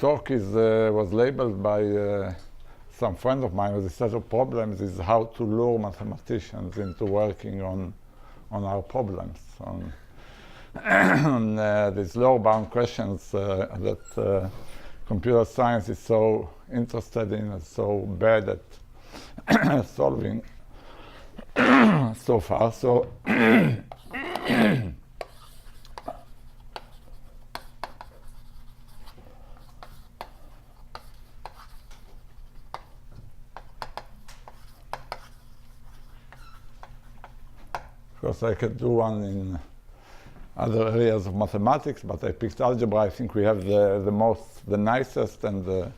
talk was labeled by some friend of mine with a set of problems is how to lure mathematicians into working on our problems, on these lower-bound questions that computer science is so interested in and so bad at solving so far. So of course, I could do one in other areas of mathematics, but I picked algebra. I think we have the nicest and the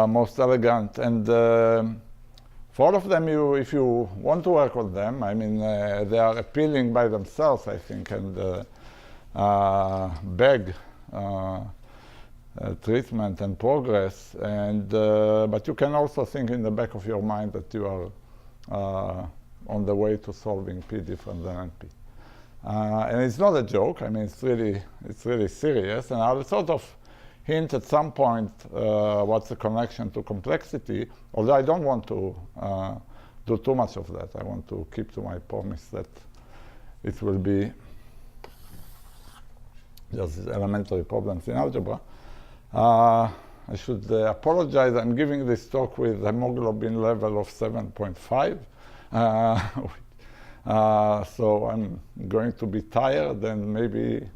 most elegant. And for all of them, if you want to work on them, I mean, they are appealing by themselves, I think, and beg treatment and progress. And but you can also think in the back of your mind that you are on the way to solving P different than NP. And it's not a joke. I mean, it's really serious. And I'll sort of hint at some point what's the connection to complexity, although I don't want to do too much of that. I want to keep to my promise that it will be just elementary problems in algebra. I should apologize. I'm giving this talk with hemoglobin level of 7.5. So I'm going to be tired and maybe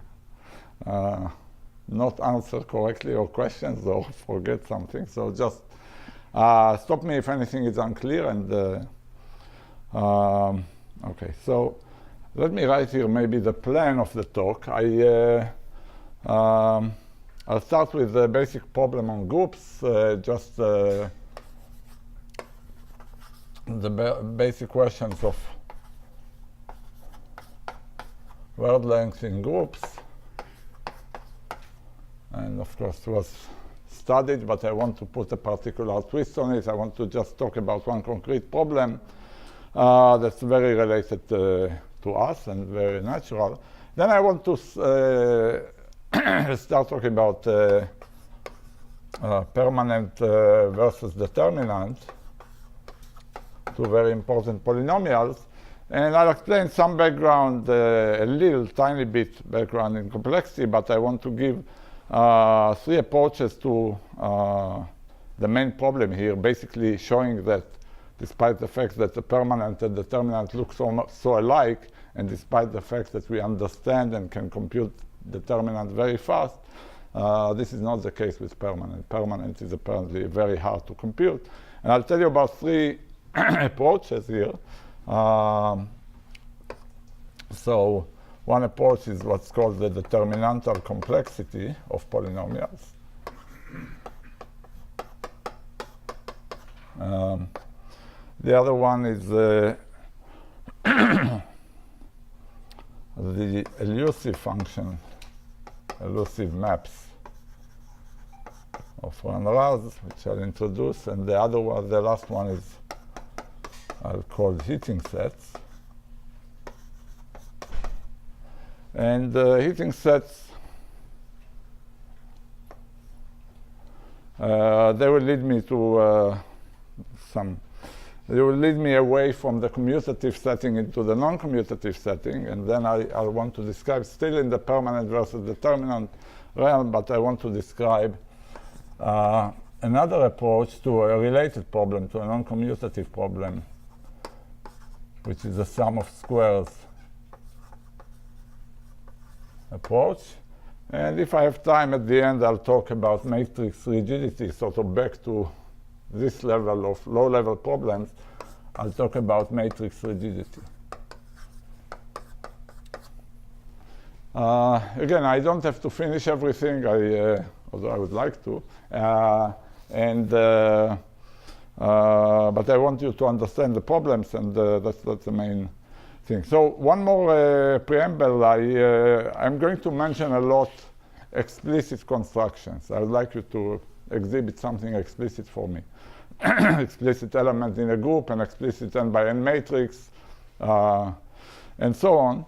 not answer correctly or questions or forget something. So just stop me if anything is unclear. And okay, so let me write here maybe the plan of the talk. I'll start with the basic problem on groups, just the basic questions of word length in groups. And of course it was studied, but I want to put a particular twist on it. I want to just talk about one concrete problem that's very related to us and very natural. Then I want to start talking about permanent versus determinant, two very important polynomials. And I'll explain some background, a little tiny bit background in complexity, but I want to give three approaches to the main problem here, basically showing that despite the fact that the permanent and determinant look so alike, and despite the fact that we understand and can compute determinant very fast, this is not the case with permanent. Permanent is apparently very hard to compute. And I'll tell you about three approaches here. So one approach is what's called the determinantal complexity of polynomials. The other one is the elusive function, elusive maps of Van Raz, which I'll introduce. And the other one, the last one is I'll call heating sets. And heating sets, they will lead me to they will lead me away from the commutative setting into the non-commutative setting, and then I want to describe, still in the permanent versus determinant realm, but I want to describe another approach to a related problem, to a non-commutative problem, which is the sum of squares approach. And if I have time at the end, I'll talk about matrix rigidity, sort of back to this level of low-level problems. I'll talk about matrix rigidity. Again, I don't have to finish everything, although I would like to. But I want you to understand the problems, and that's the main thing. So one more preamble. I'm going to mention a lot explicit constructions. I would like you to exhibit something explicit for me. Explicit element in a group, an explicit n by n matrix, and so on.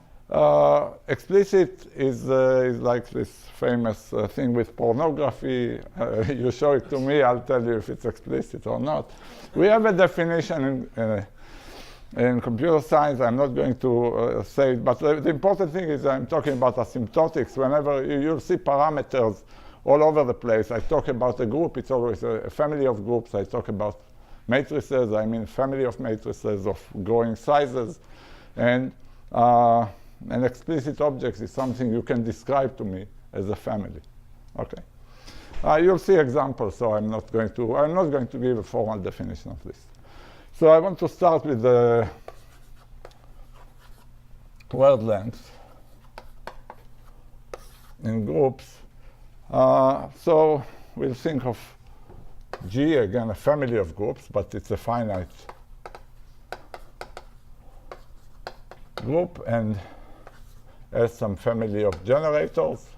Explicit is like this famous thing with pornography. You show it to me, I'll tell you if it's explicit or not. We have a definition in computer science. I'm not going to say it, but the important thing is I'm talking about asymptotics. Whenever you'll see parameters all over the place, I talk about a group, it's always a family of groups. I talk about matrices, I mean family of matrices of growing sizes. And an explicit object is something you can describe to me as a family. Okay. You'll see examples, so I'm not going to give a formal definition of this. So I want to start with the word length in groups. So we'll think of G, again, a family of groups, but it's a finite group, and as some family of generators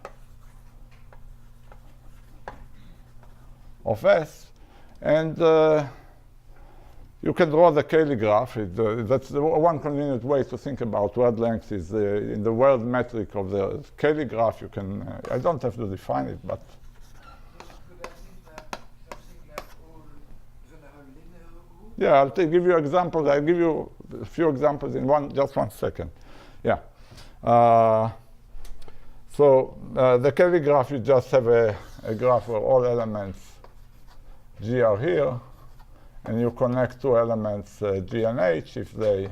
of S. And you can draw the Cayley graph. That's the one convenient way to think about word length is in the word metric of the Cayley graph. You can, I don't have to define it, but yeah, I'll give you examples. I'll give you a few examples in just 1 second. Yeah. So the Cayley graph, you just have a graph where all elements G are here, and you connect two elements G and H if they.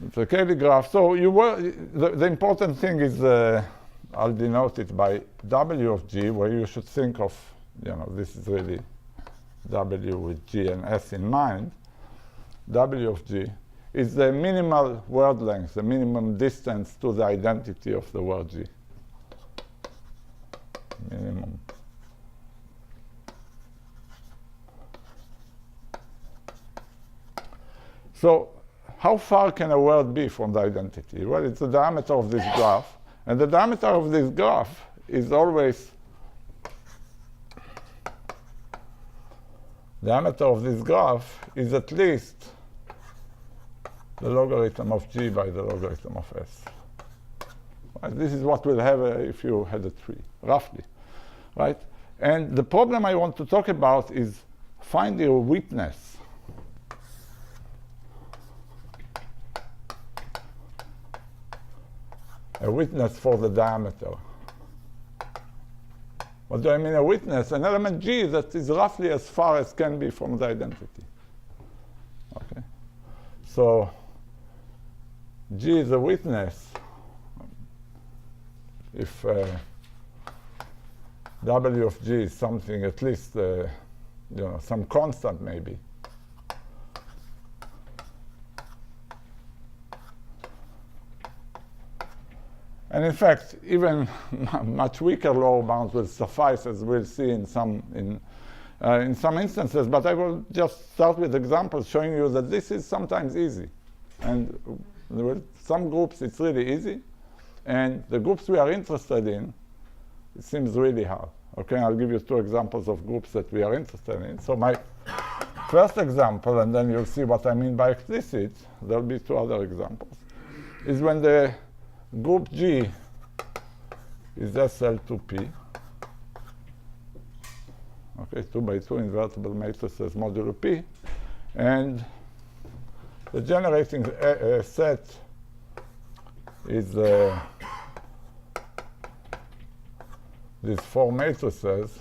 It's a Cayley graph. So the important thing is I'll denote it by W of G, where you should think of, this is really W with G and S in mind. W of G is the minimal word length, the minimum distance to the identity of the word G. Minimum. So how far can a word be from the identity? Well, it's the diameter of this graph. And the diameter of this graph is always at least the logarithm of G by the logarithm of S. Right? This is what we'll have if you had a tree, roughly. Right? And the problem I want to talk about is finding a witness. A witness for the diameter. What do I mean a witness? An element G that is roughly as far as can be from the identity. Okay. So G is a witness if W of G is something, at least some constant maybe. And in fact, even much weaker lower bounds will suffice, as we'll see in some instances. But I will just start with examples showing you that this is sometimes easy. And with some groups, it's really easy. And the groups we are interested in, it seems really hard. Okay, I'll give you 2 examples of groups that we are interested in. So my first example, and then you'll see what I mean by explicit, there'll be 2 other examples, is when the group G is SL2P. Okay, 2 by 2 invertible matrices modulo P. And the generating set is these 4 matrices.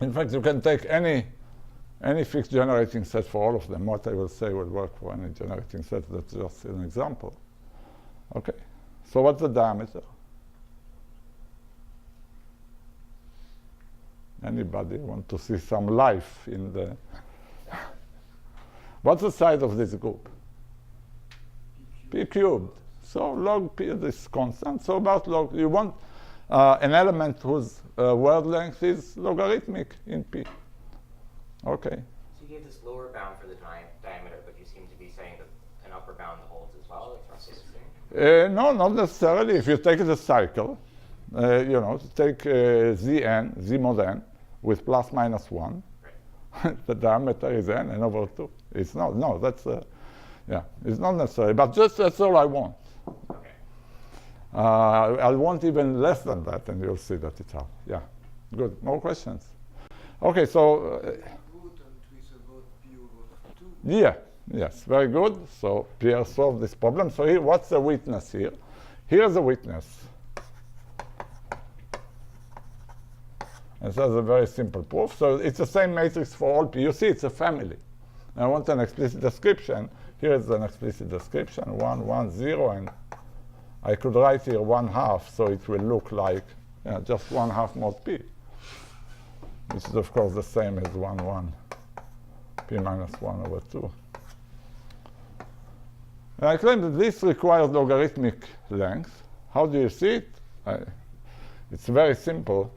In fact, you can take any fixed generating set for all of them. What I will say will work for any generating set. That's just an example. Okay. So what's the diameter? Anybody want to see some life in the... What's the size of this group? P cubed. So log P is constant. So about log, you want an element whose word length is logarithmic in P. Okay. So you gave this lower bound for the diameter, but you seem to be saying that an upper bound holds as well. It's roughly the same. No, not necessarily. If you take the cycle, take Z mod n with plus minus 1. Right. the diameter is n over 2. It's not, no, that's, yeah, it's not necessary, but just that's all I want. Okay. I want even less than that, and you'll see that it's out. Yeah, good. More questions? Okay, so. Yeah, yes, very good. So Pierre solved this problem. So here, what's the witness here? Here's a witness. And so that's a very simple proof. So it's the same matrix for all P. You see, it's a family. And I want an explicit description. Here is an explicit description, 1, 1, 0, and I could write here 1/2, so it will look like just 1/2 mod P, which is, of course, the same as 1, 1, P minus 1 over 2. And I claim that this requires logarithmic length. How do you see it? It's very simple.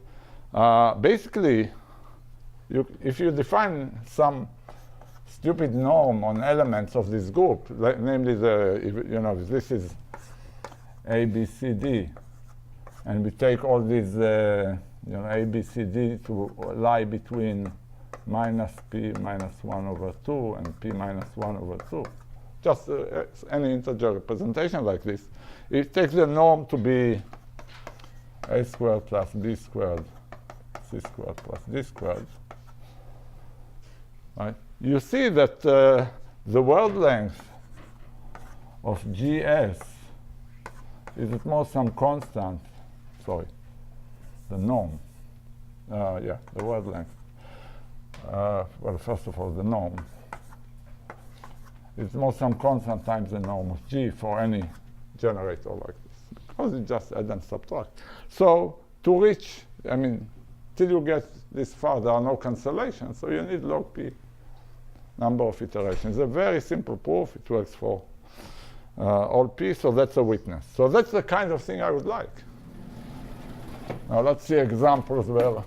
Basically, if you define some stupid norm on elements of this group, namely if this is A, B, C, D, and we take all these A, B, C, D to lie between minus P minus 1 over 2 and P minus 1 over 2. Just any integer representation like this. It takes the norm to be A squared plus B squared, C squared plus D squared. Right? You see that the word length of GS is at most some constant, sorry, the norm. Yeah, the word length. Well, first of all, the norm. It's most some constant times the norm of G for any generator like this, because it just add and subtract. So to reach, I mean, till you get this far, there are no cancellations, so you need log P number of iterations. It's a very simple proof. It works for all P, so that's a witness. So that's the kind of thing I would like. Now let's see examples where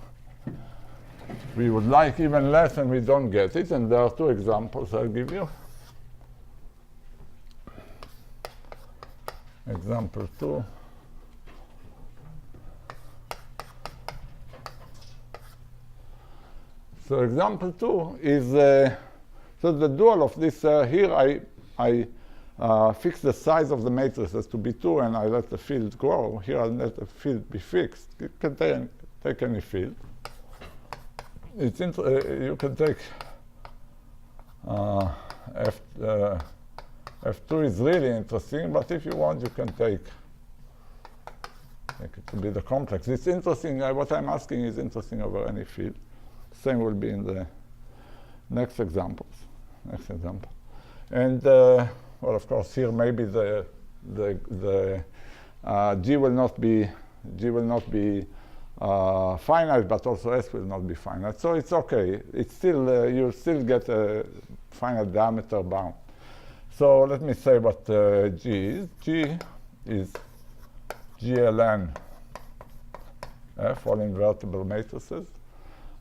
we would like even less and we don't get it, and there are two examples I'll give you. Example 2. So example 2 is, so the dual of this, here I fix the size of the matrices to be 2 and I let the field grow. Here I let the field be fixed. It can take any field. It's you can take F2 is really interesting, but if you want, you can take it to be the complex. It's interesting. What I'm asking is interesting over any field. Same will be in the next examples. Next example, and well, of course, here maybe the G will not be finite, but also S will not be finite. So it's okay. It's still you'll still get a finite diameter bound. So let me say what G is. G is GLN F, all invertible matrices,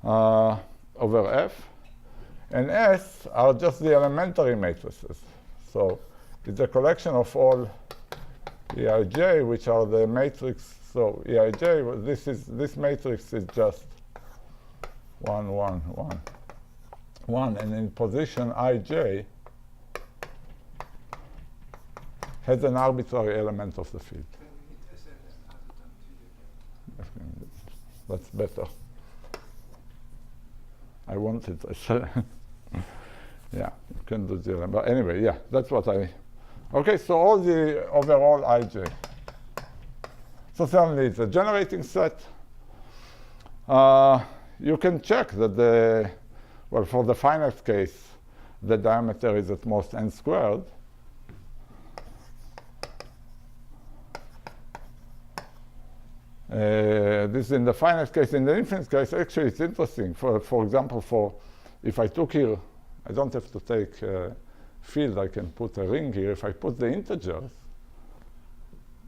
over F. And S are just the elementary matrices. So it's a collection of all EIJ, which are the matrix. So EIJ, this matrix is just 1, 1, 1, 1. And in position IJ, has an arbitrary element of the field. That's better. I wanted, yeah, you can do 0. But anyway, yeah, that's what I, okay, so all the overall IJ. So certainly it's a generating set. You can check that well, for the finite case, the diameter is at most n squared. This is in the finite case. In the infinite case, actually, it's interesting. For example, if I took here, I don't have to take field. I can put a ring here. If I put the integers,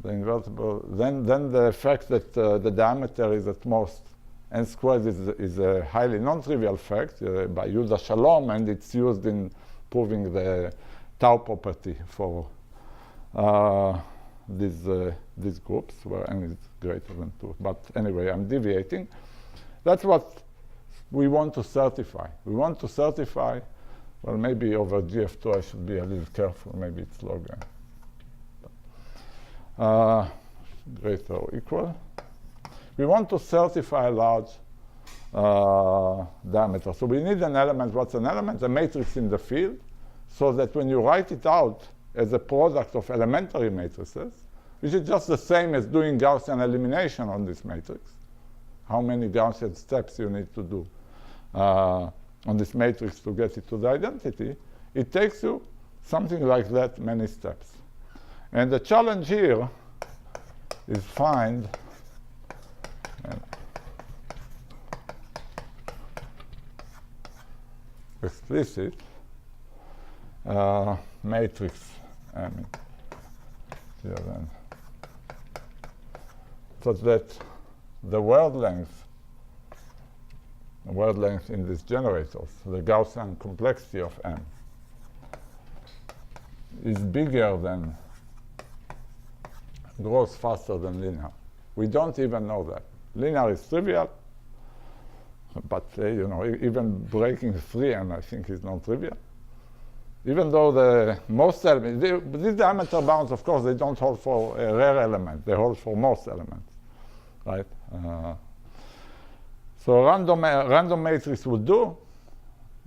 the invertible, then the fact that the diameter is at most n squared is a highly non-trivial fact by Yehuda Shalom, and it's used in proving the tau property for these groups where n is greater than 2. But anyway, I'm deviating. That's what we want to certify. We want to certify, well, maybe over GF2 I should be a little careful. Maybe it's log n. Greater or equal. We want to certify a large diameter. So we need an element. What's an element? A matrix in the field, so that when you write it out as a product of elementary matrices, which is just the same as doing Gaussian elimination on this matrix, how many Gaussian steps you need to do on this matrix to get it to the identity, it takes you something like that many steps. And the challenge here is find explicit matrix, I mean, here then, such that the word length in these generators, the Gaussian complexity of M, is bigger than, grows faster than linear. We don't even know that. Linear is trivial, but you know, even breaking 3n, I think, is non-trivial. Even though the most elements, these diameter bounds, of course, they don't hold for a rare element. They hold for most elements, right? So random matrix would do.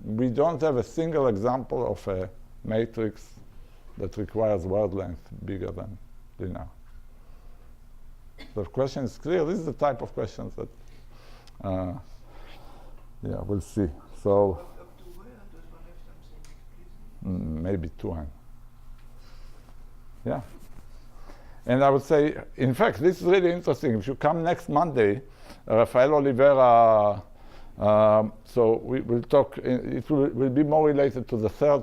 We don't have a single example of a matrix that requires word length bigger than linear. The question is clear. This is the type of questions that, yeah, we'll see. So Up to where does one have something explicit? maybe 2n. Yeah. And I would say, in fact, this is really interesting. If you come next Monday, Rafael Oliveira, so we will talk, it will be more related to the third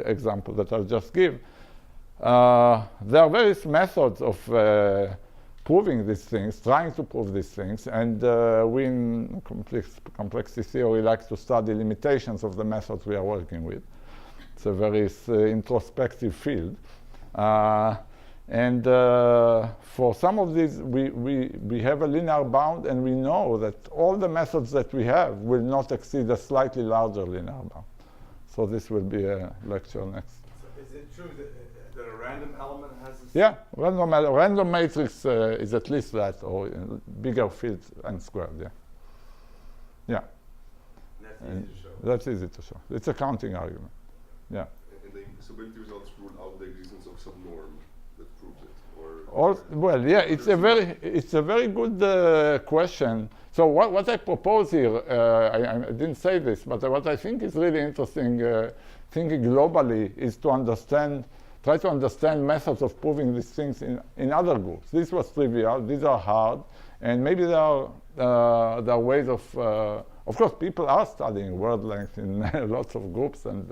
example that I'll just give. There are various methods of proving these things, trying to prove these things, and we in complexity theory like to study limitations of the methods we are working with. It's a very introspective field. And for some of these, we have a linear bound, and we know that all the methods that we have will not exceed a slightly larger linear bound. So this will be a lecture next. So is it true that a random element has this? Yeah, random matrix is at least that, or bigger field n squared, yeah. Yeah. And that's easy to show. That's easy to show. It's a counting argument, yeah. And the stability results rule out the existence of some norm that proves it, Well, yeah, it's a very good question. So what I propose here, I didn't say this, but what I think is really interesting, thinking globally, is to try to understand methods of proving these things in other groups. This was trivial. These are hard, and maybe there are ways of course, people are studying word length in lots of groups, and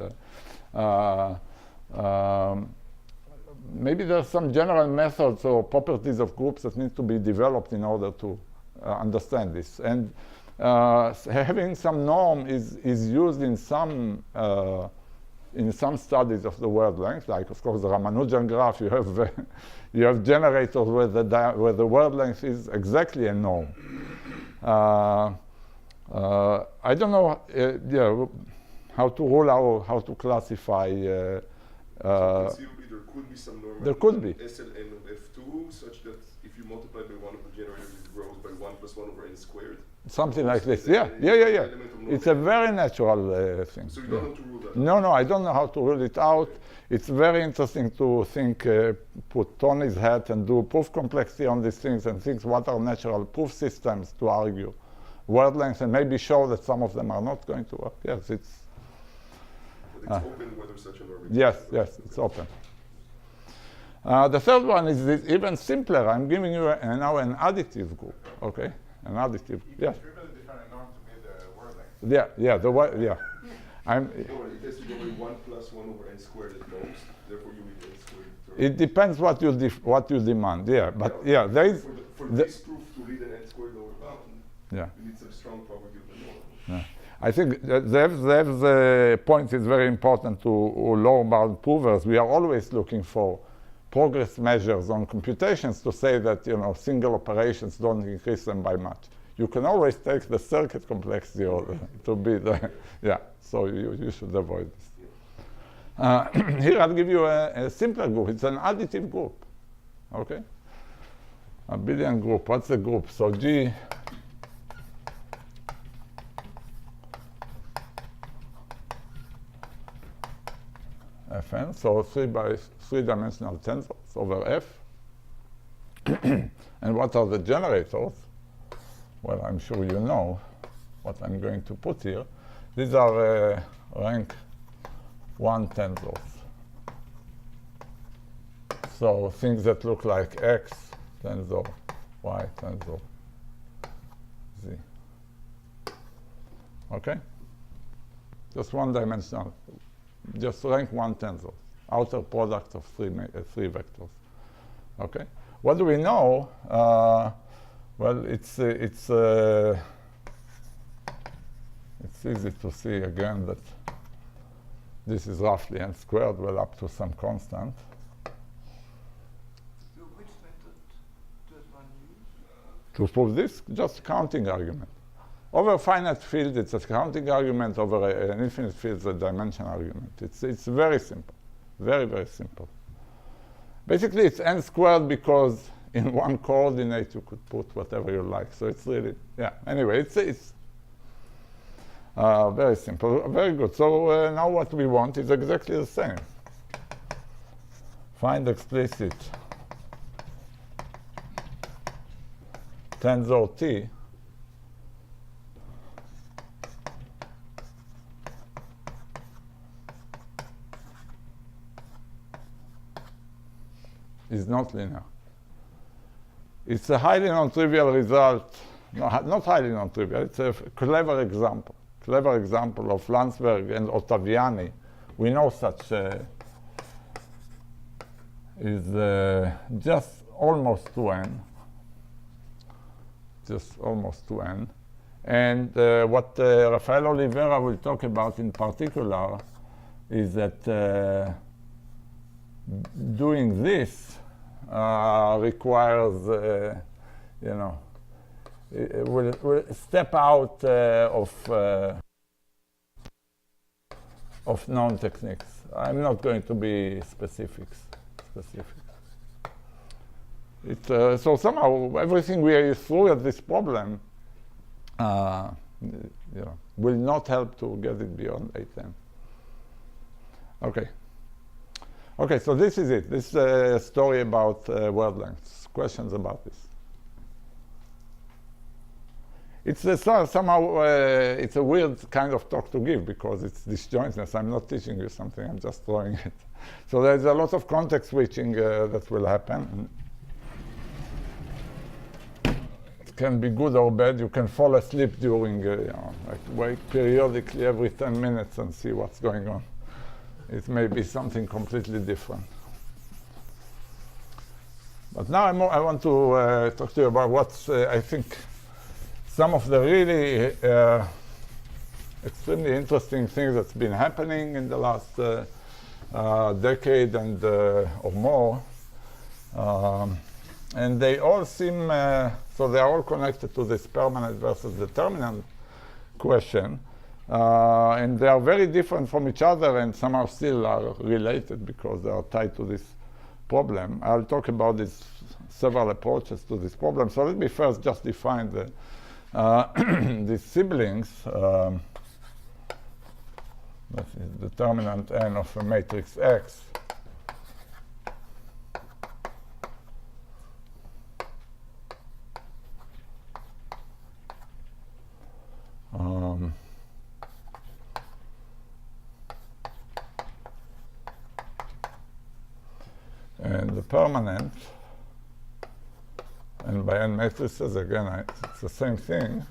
maybe there are some general methods or properties of groups that need to be developed in order to understand this. And having some norm is used in some studies of the word length, like of course the Ramanujan graph. You have generators where the word length is exactly a norm. I don't know how to rule out, how to classify. conceivably there could be some norm. There could be. SLN of F2 such that if you multiply by one of the generators, it grows by 1 plus 1 over n squared. Something like this. Yeah. It's a very natural thing. So you don't have to rule that. No, I don't know how to rule it out. It's very interesting to think, put Tony's hat and do proof complexity on these things and think what are natural proof systems to argue word length, and maybe show that some of them are not going to work. Yes, it's. But it's open whether such a norm Yes, it's open. The third one is even simpler. I'm giving you now an additive group. Okay, an additive. Yeah. Trivially define a norm to be the word length. Yeah. No, it has to go by 1 plus 1 over n squared at most. Therefore, you need n squared. It depends what you demand. Yeah, but yeah, there is. For this proof to read an n squared lower bound, Yeah. you need some strong property of the norm. Yeah. I think Zev's point is very important to lower bound provers. We are always looking for progress measures on computations to say that single operations don't increase them by much. you can always take the circuit complexity to be the, yeah, so you should avoid this. Here I'll give you a simpler group. It's an additive group, okay? Abelian group, what's the group? So G Fn, so 3-dimensional tensors over F. And what are the generators? Well, I'm sure you know what I'm going to put here. These are rank 1 tensors. So things that look like X tensor, Y tensor, Z. Okay? Just 1-dimensional. Just rank 1 tensor, outer product of three vectors. Okay? What do we know? Well, it's easy to see again that this is roughly n squared, well, up to some constant. So which method does one use? To prove this, just counting argument. Over a finite field, it's a counting argument. Over an infinite field, it's a dimension argument. It's very simple, very, very simple. Basically, it's n squared because in one coordinate you could put whatever you like. So it's really, yeah. Anyway, it's very simple, very good. So now what we want is exactly the same. Find explicit tensor T is not linear. It's a highly non-trivial result. No, not highly non-trivial. It's a clever example of Landsberg and Ottaviani. We know such is just almost 2n. Just almost 2n. And what Rafael Oliveira will talk about in particular is that doing this requires, you know, will step out of known techniques. I'm not going to be specific. So somehow everything we threw at this problem, you know, will not help to get it beyond 8n. Okay. Okay, so this is it. This is a story about word lengths. Questions about this? It's somehow it's a weird kind of talk to give because it's disjointness. I'm not teaching you something. I'm just throwing it. So there's a lot of context switching that will happen. It can be good or bad. You can fall asleep during, you know, like wake periodically every 10 minutes and see what's going on. It may be something completely different. But now I want to talk to you about what's, I think, some of the really extremely interesting things that's been happening in the last decade and or more. And they all seem, so they are all connected to this permanent versus determinant question. And they are very different from each other and somehow still are related because they are tied to this problem. I'll talk about this several approaches to this problem. So let me first just define the siblings. That is determinant n of a matrix X. And the permanent, and by n matrices, again, it's the same thing.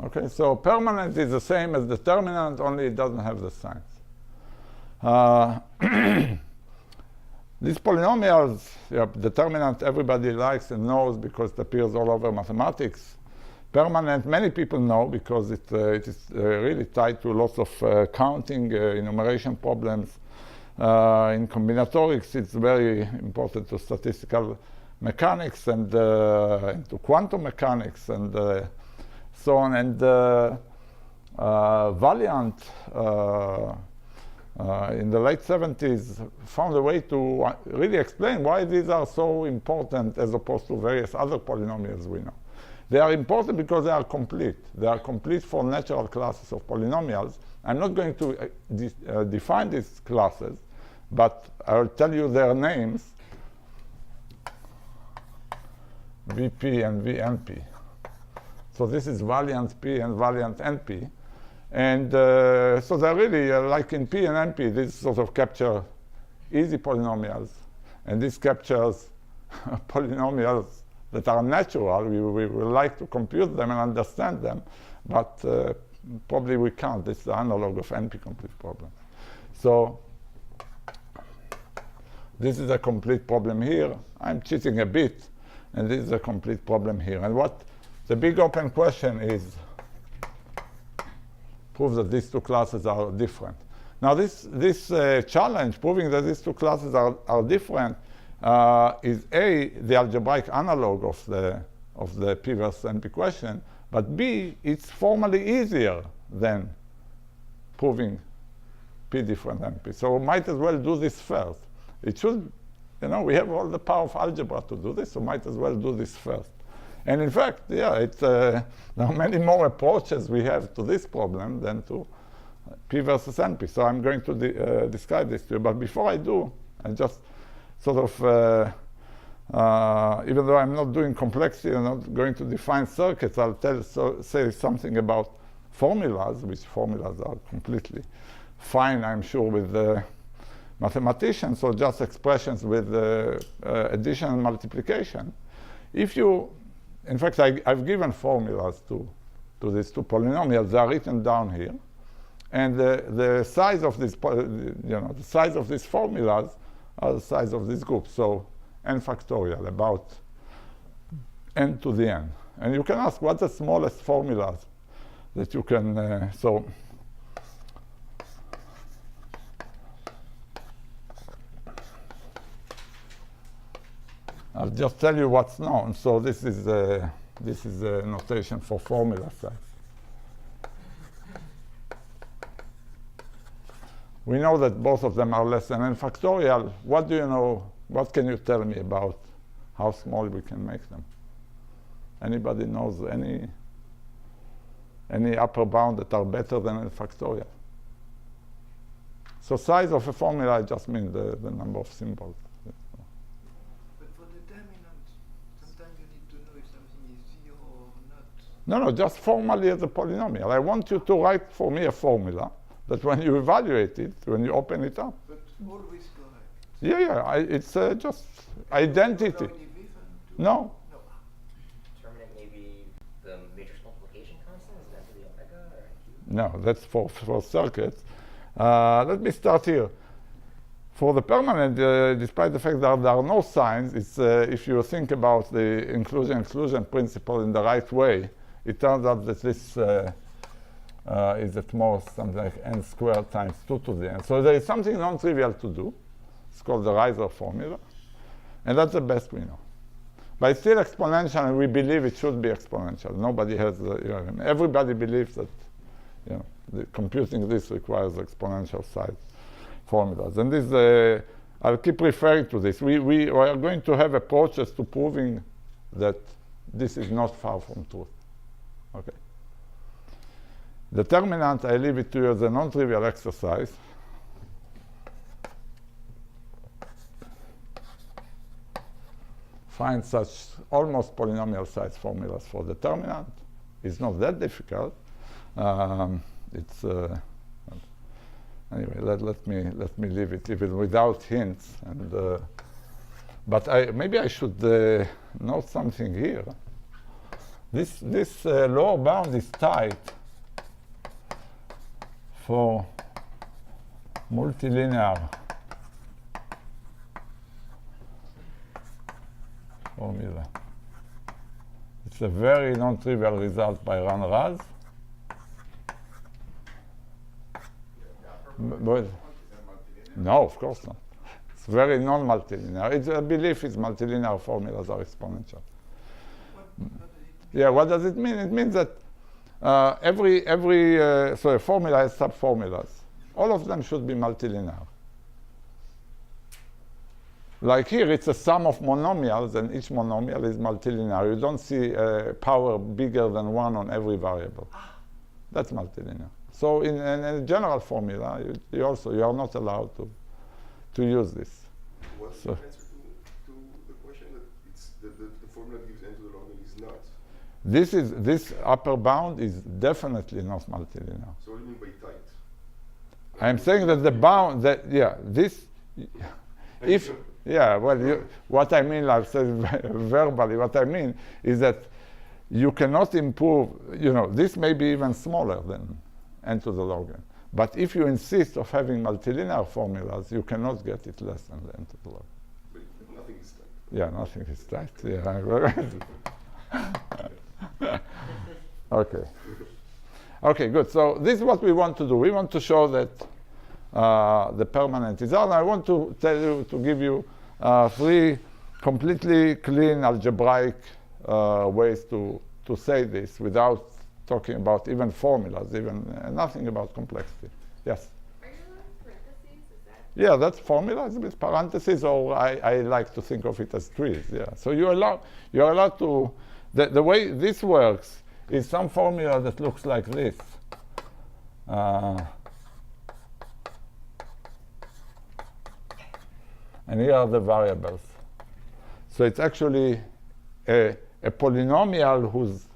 Okay, so permanent is the same as determinant, only it doesn't have the signs. These polynomials, determinant everybody likes and knows because it appears all over mathematics. Permanent, many people know because it is really tied to lots of counting, enumeration problems. In combinatorics, it's very important to statistical mechanics and to quantum mechanics and so on. And Valiant in the late 70s found a way to really explain why these are so important as opposed to various other polynomials we know. They are important because they are complete. They are complete for natural classes of polynomials. I'm not going to define these classes, but I'll tell you their names, VP and VNP. So this is Valiant P and Valiant NP. And so they're really, like in P and NP, these sort of capture easy polynomials. And this captures polynomials that are natural. We would like to compute them and understand them, but probably we can't. It's the analog of NP-complete problem. So this is a complete problem here. I'm cheating a bit, and this is a complete problem here. And what the big open question is, prove that these two classes are different. Now this challenge, proving that these two classes are different, is A, the algebraic analog of the P versus NP question, but B, it's formally easier than proving P different NP. So we might as well do this first. It should, you know, we have all the power of algebra to do this, so might as well do this first. And in fact, yeah, there are many more approaches we have to this problem than to P versus NP. So I'm going to describe this to you. But before I do, I just sort of, even though I'm not doing complexity and not going to define circuits, I'll say something about formulas, which formulas are completely fine, I'm sure, with mathematicians, or just expressions with addition and multiplication. If you, in fact, I've given formulas to these two polynomials. They are written down here. And the size of this, the size of these formulas are the size of this group. So n factorial, about n to the n. And you can ask what's the smallest formulas that you can, so I'll just tell you what's known. So this is a notation for formula size. We know that both of them are less than n factorial. What do you know? What can you tell me about how small we can make them? Anybody knows any upper bound that are better than n factorial? So size of a formula, I just mean the number of symbols. But for determinant, sometimes you need to know if something is 0 or not. No, just formally as a polynomial. I want you to write for me a formula that when you evaluate it, when you open it up. But always correct. Yeah, it's just identity. No. Determinant maybe the matrix multiplication constant? Is that to the omega? Or? No, that's for circuits. Let me start here. For the permanent, despite the fact that there are no signs, it's, if you think about the inclusion-exclusion principle in the right way, it turns out that this is at most something like n squared times 2 to the n. So there is something non-trivial to do. It's called the Reiser formula. And that's the best we know. But it's still exponential, and we believe it should be exponential. Nobody has, everybody believes that, computing this requires exponential size formulas. And this, I'll keep referring to this. We are going to have approaches to proving that this is not far from truth. Okay. Determinant, I leave it to you as a non-trivial exercise. Find such almost polynomial size formulas for determinant. It's not that difficult. It's anyway. Let me leave it even without hints. And but maybe I should note something here. This lower bound is tight for multilinear formula. It's It's a very non-trivial result by Ran-Raz. But no, of course not. It's very non-multilinear. I believe its multilinear formulas are exponential. Yeah, what does it mean? It means that so a formula has subformulas. All of them should be multilinear. Like here, it's a sum of monomials, and each monomial is multilinear. You don't see a power bigger than 1 on every variable. That's multilinear. So in a general formula, you are not allowed to use this. What's the answer to the question that it's the formula that gives n to the log n is not? This upper bound is definitely not multilinear. So what do you mean by tight? I'm saying that the bound, what I mean, I've said verbally, what I mean is that you cannot improve, this may be even smaller than n to the log n. But if you insist of having multilinear formulas, you cannot get it less than the n to the log n. But nothing is tight. Yeah, nothing is tight. Yeah. Okay. Okay, good. So this is what we want to do. We want to show that the permanent is R. I want to give you 3 completely clean algebraic ways to say this without talking about even formulas, even nothing about complexity. Yes? Are you allowed parentheses? Is that? Yeah, that's formulas with parentheses, or I like to think of it as trees. Yeah. So you're allowed to. The way this works is some formula that looks like this. And here are the variables. So it's actually a polynomial whose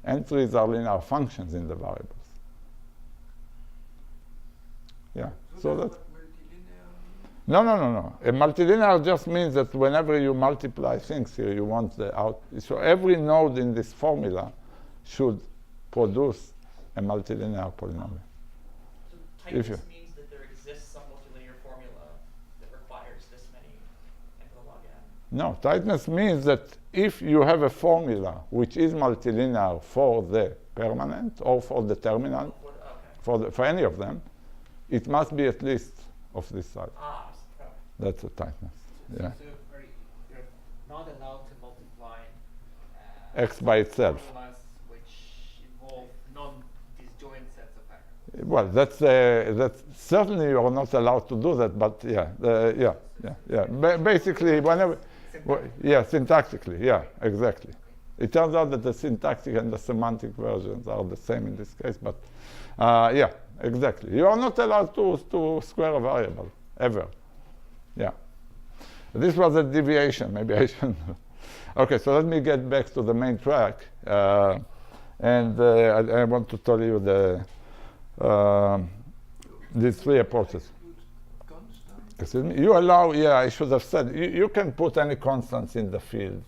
entries are linear functions in the variables. Yeah. So that. No. A multilinear just means that whenever you multiply things here, you want the out. So every node in this formula should produce a multilinear polynomial. So tightness means that there exists some multilinear formula that requires this many n to the log n. No, tightness means that if you have a formula which is multilinear for the permanent or for the determinant, for any of them, it must be at least of this size. That's a tightness. Yeah. So you're not allowed to multiply X by itself. formulas which involve non-disjoint sets of factors. Well, that's certainly you are not allowed to do that. But basically, whenever, syntactically, yeah, exactly. It turns out that the syntactic and the semantic versions are the same in this case. But yeah, exactly. You are not allowed to square a variable ever. Yeah. This was a deviation. Maybe I shouldn't. Okay, so let me get back to the main track. And I want to tell you these 3 approaches. Excuse me? You allow, I should have said, you can put any constants in the field.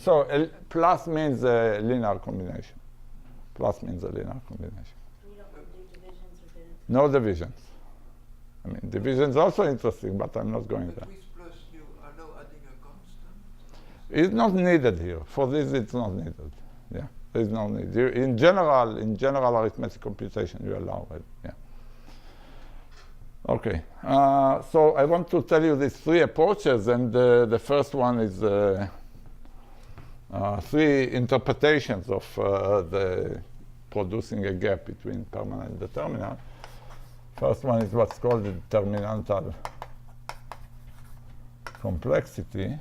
So plus means a linear combination. Plus means a linear combination. You don't want to do divisions or dividends? No divisions. I mean, division is also interesting, but I'm not going there. With plus, you allow adding a constant? It's not needed here. For this, it's not needed. Yeah, there's no need. In general arithmetic computation, you allow it. Yeah. Okay. So I want to tell you these 3 approaches, and the first one is 3 interpretations of the producing a gap between permanent and determinant. First one is what's called the determinantal complexity.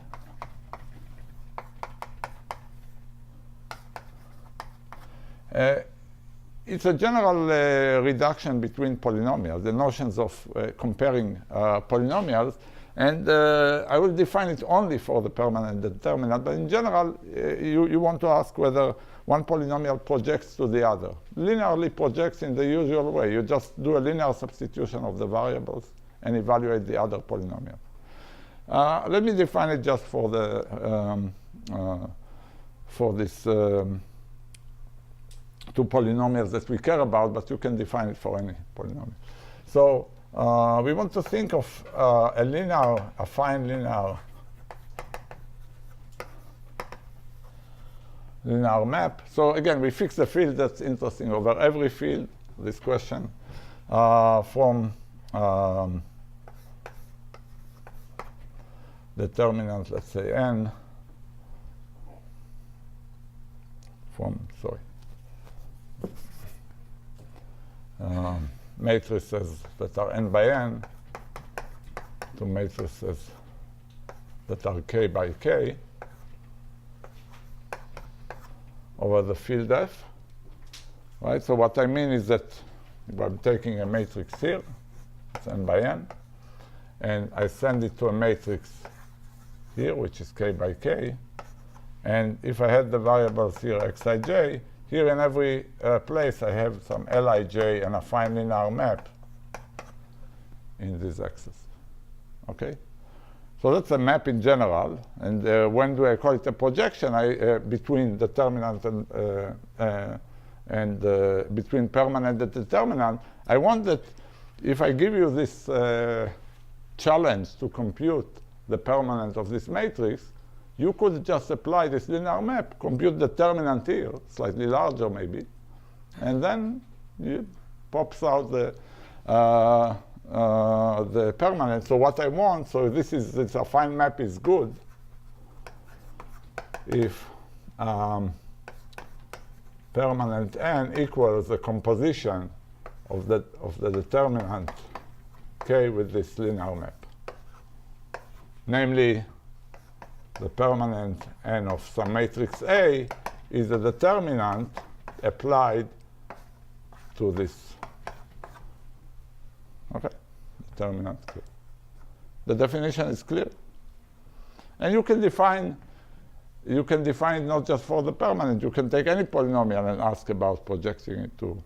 It's a general reduction between polynomials, the notions of comparing polynomials. And I will define it only for the permanent determinant. But in general, you want to ask whether one polynomial projects to the other. Linearly projects in the usual way. You just do a linear substitution of the variables and evaluate the other polynomial. Let me define it just for the for this 2 polynomials that we care about, but you can define it for any polynomial. So we want to think of a fine linear linear map. So again, we fix the field that's interesting over every field, this question, from determinant, let's say n, from, sorry, matrices that are n by n to matrices that are k by k over the field F, right? So what I mean is that if I'm taking a matrix here, it's n by n, and I send it to a matrix here, which is k by k, and if I had the variables here xij, here in every place I have some lij and a fine linear map in these axes, okay? So that's a map in general, and when do I call it a projection? Between determinant and between permanent and determinant, I want that if I give you this challenge to compute the permanent of this matrix, you could just apply this linear map, compute determinant here, slightly larger maybe, and then it pops out the permanent. So what I want, so this affine map is good if permanent n equals the composition of the determinant k with this linear map. Namely, the permanent n of some matrix A is the determinant applied to this. Okay, determinant k. The definition is clear. And you can define it not just for the permanent. You can take any polynomial and ask about projecting it to.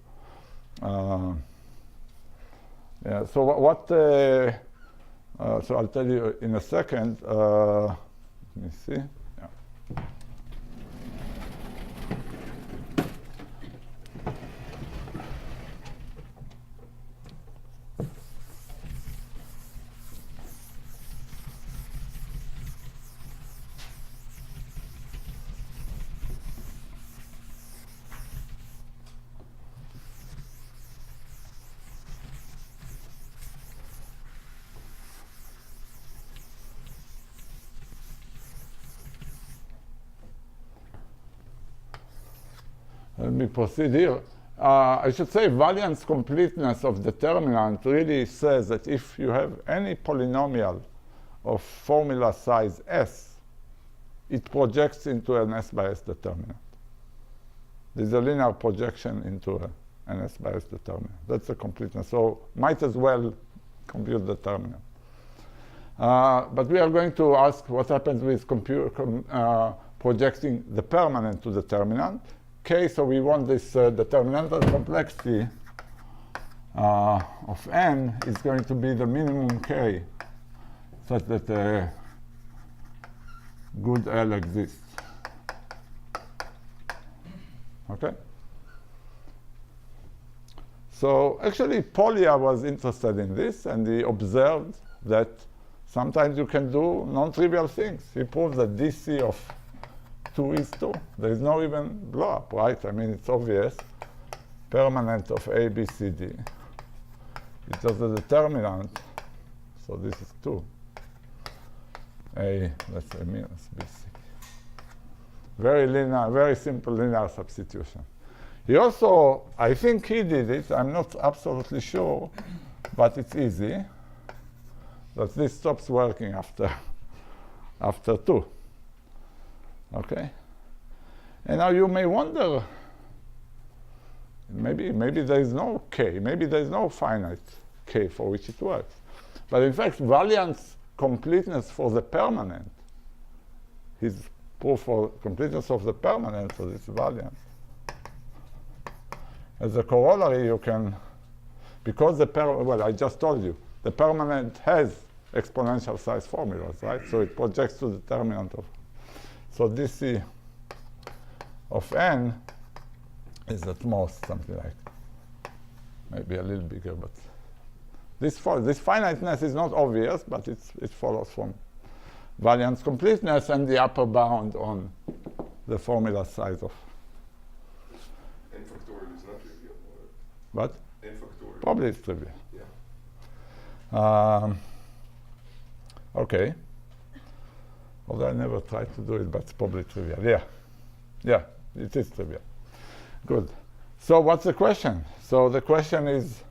Yeah. So so I'll tell you in a second. Let me see. Yeah. Let me proceed here. I should say variance completeness of determinant really says that if you have any polynomial of formula size s, it projects into an s by s determinant. There's a linear projection into an s by s determinant. That's the completeness. So might as well compute determinant. But we are going to ask what happens with projecting the permanent to determinant. K, so we want this determinantal complexity of n is going to be the minimum k, such that a good L exists. Okay? So actually, Polya was interested in this, and he observed that sometimes you can do non-trivial things. He proved that DC of 2 is 2. There is no even blow-up, right? I mean, it's obvious. Permanent of A, B, C, D. It's just the determinant. So this is 2. A, let's say, minus B, C. Very linear, very simple linear substitution. He also, I think he did it. I'm not absolutely sure, but it's easy. That this stops working after 2. Okay, and now you may wonder, maybe there is no k, maybe there is no finite k for which it works. But in fact, variance completeness for the permanent, his proof for completeness of the permanent, so this variance. As a corollary, you can, because well, I just told you, the permanent has exponential size formulas, right? So it projects to the determinant of. So DC of n is at most something like maybe a little bigger, but this finiteness is not obvious, but it follows from variance completeness and the upper bound on the formula size of N factorial is not trivial. what? N factorial. Probably it's trivial. Yeah. Okay. Although I never tried to do it, but it's probably trivial. Yeah. Yeah, it is trivial. Good. So what's the question? So the question is,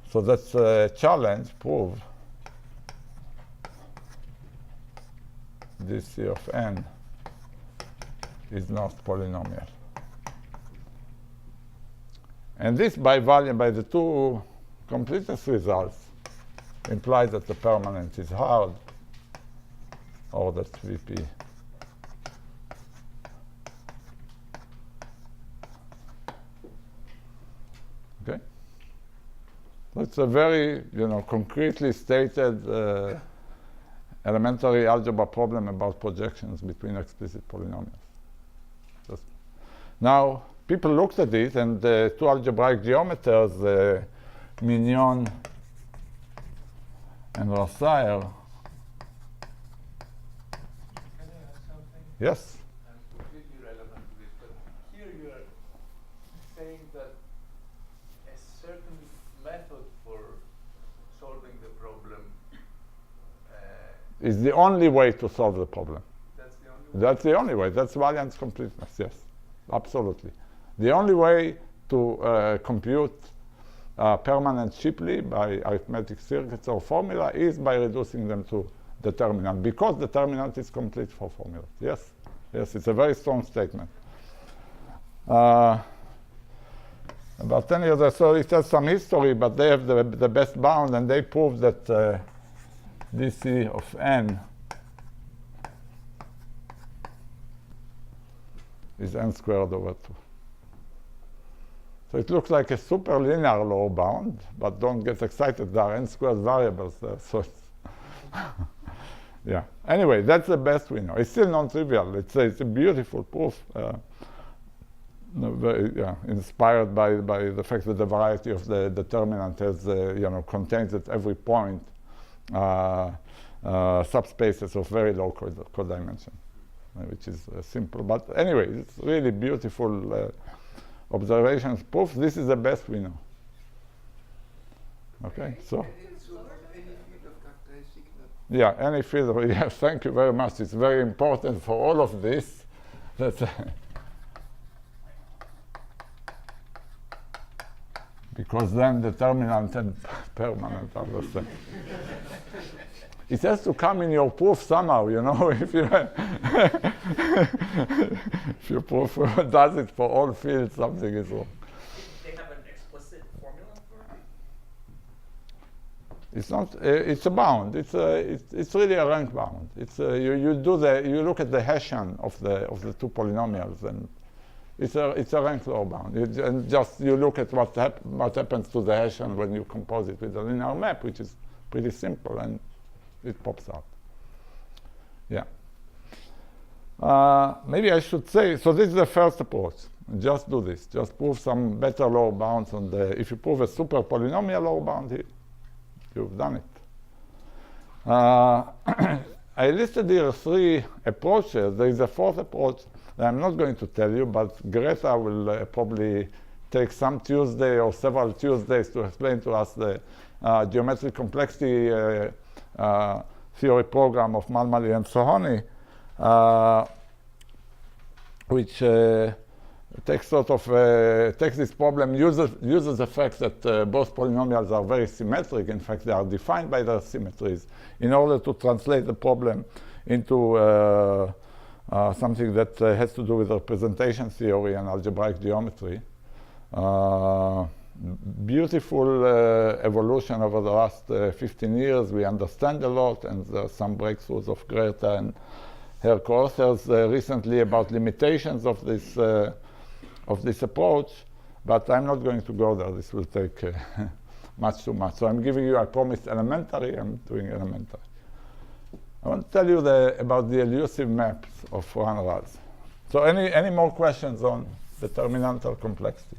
so that's a challenge, prove this C of n is not polynomial. And this by the two completeness results implies that the permanent is hard, or that VP okay. That's a very, concretely stated elementary algebra problem about projections between explicit polynomials. Now, people looked at it, and the two algebraic geometers, Mignon and Rossaire. Can I ask something? Yes. Completely relevant to this, but here you are saying that a certain method for solving the problem Is the only way to solve the problem. that's the only way. That's the only way. That's Valiant's completeness, yes. Absolutely. The only way to compute permanent cheaply by arithmetic circuits or formula is by reducing them to determinant, because determinant is complete for formulas. Yes, yes, it's a very strong statement. About 10 years or so, it has some history, but they have the best bound, and they proved that dc of n is n squared over 2. So it looks like a superlinear lower bound, but don't get excited. There are n squared variables there, so it's yeah. Anyway, that's the best we know. It's still non-trivial. It's a beautiful proof, inspired by the fact that the variety of the determinant has, contains at every point subspaces of very low codimension, which is simple. But anyway, it's really beautiful observations, proof. This is the best we know. Okay, so. Any field of characteristic that Yeah, any field. Yeah, thank you very much. It's very important for all of this. That because then determinant and permanent are the same. It has to come in your proof somehow, if you if your proof does it for all fields, something is wrong. They have an explicit formula for it? It's not. It's a bound. It's really a rank bound. It's you look at the Hessian of the two polynomials, and it's a rank lower bound. And just you look at what happens to the Hessian when you compose it with a linear map, which is pretty simple, and it pops out. Yeah. Maybe I should say, so this is the first approach. Just do this. Just prove some better lower bounds on the, if you prove a super polynomial lower bound here, you've done it. I listed here 3 approaches. There is a 4th approach that I'm not going to tell you, but Greta will probably take some Tuesday or several Tuesdays to explain to us the geometric complexity theory program of Malmali and Sohoni, which takes this problem, uses the fact that both polynomials are very symmetric. In fact, they are defined by their symmetries in order to translate the problem into something that has to do with representation theory and algebraic geometry. Beautiful evolution over the last 15 years. We understand a lot, and there are some breakthroughs of Greta and her co-authors recently about limitations of this approach, but I'm not going to go there. This will take much too much. So I'm giving you, I promised elementary, I'm doing elementary. I want to tell you about the elusive maps of Ran-Raz. So any more questions on determinantal complexity?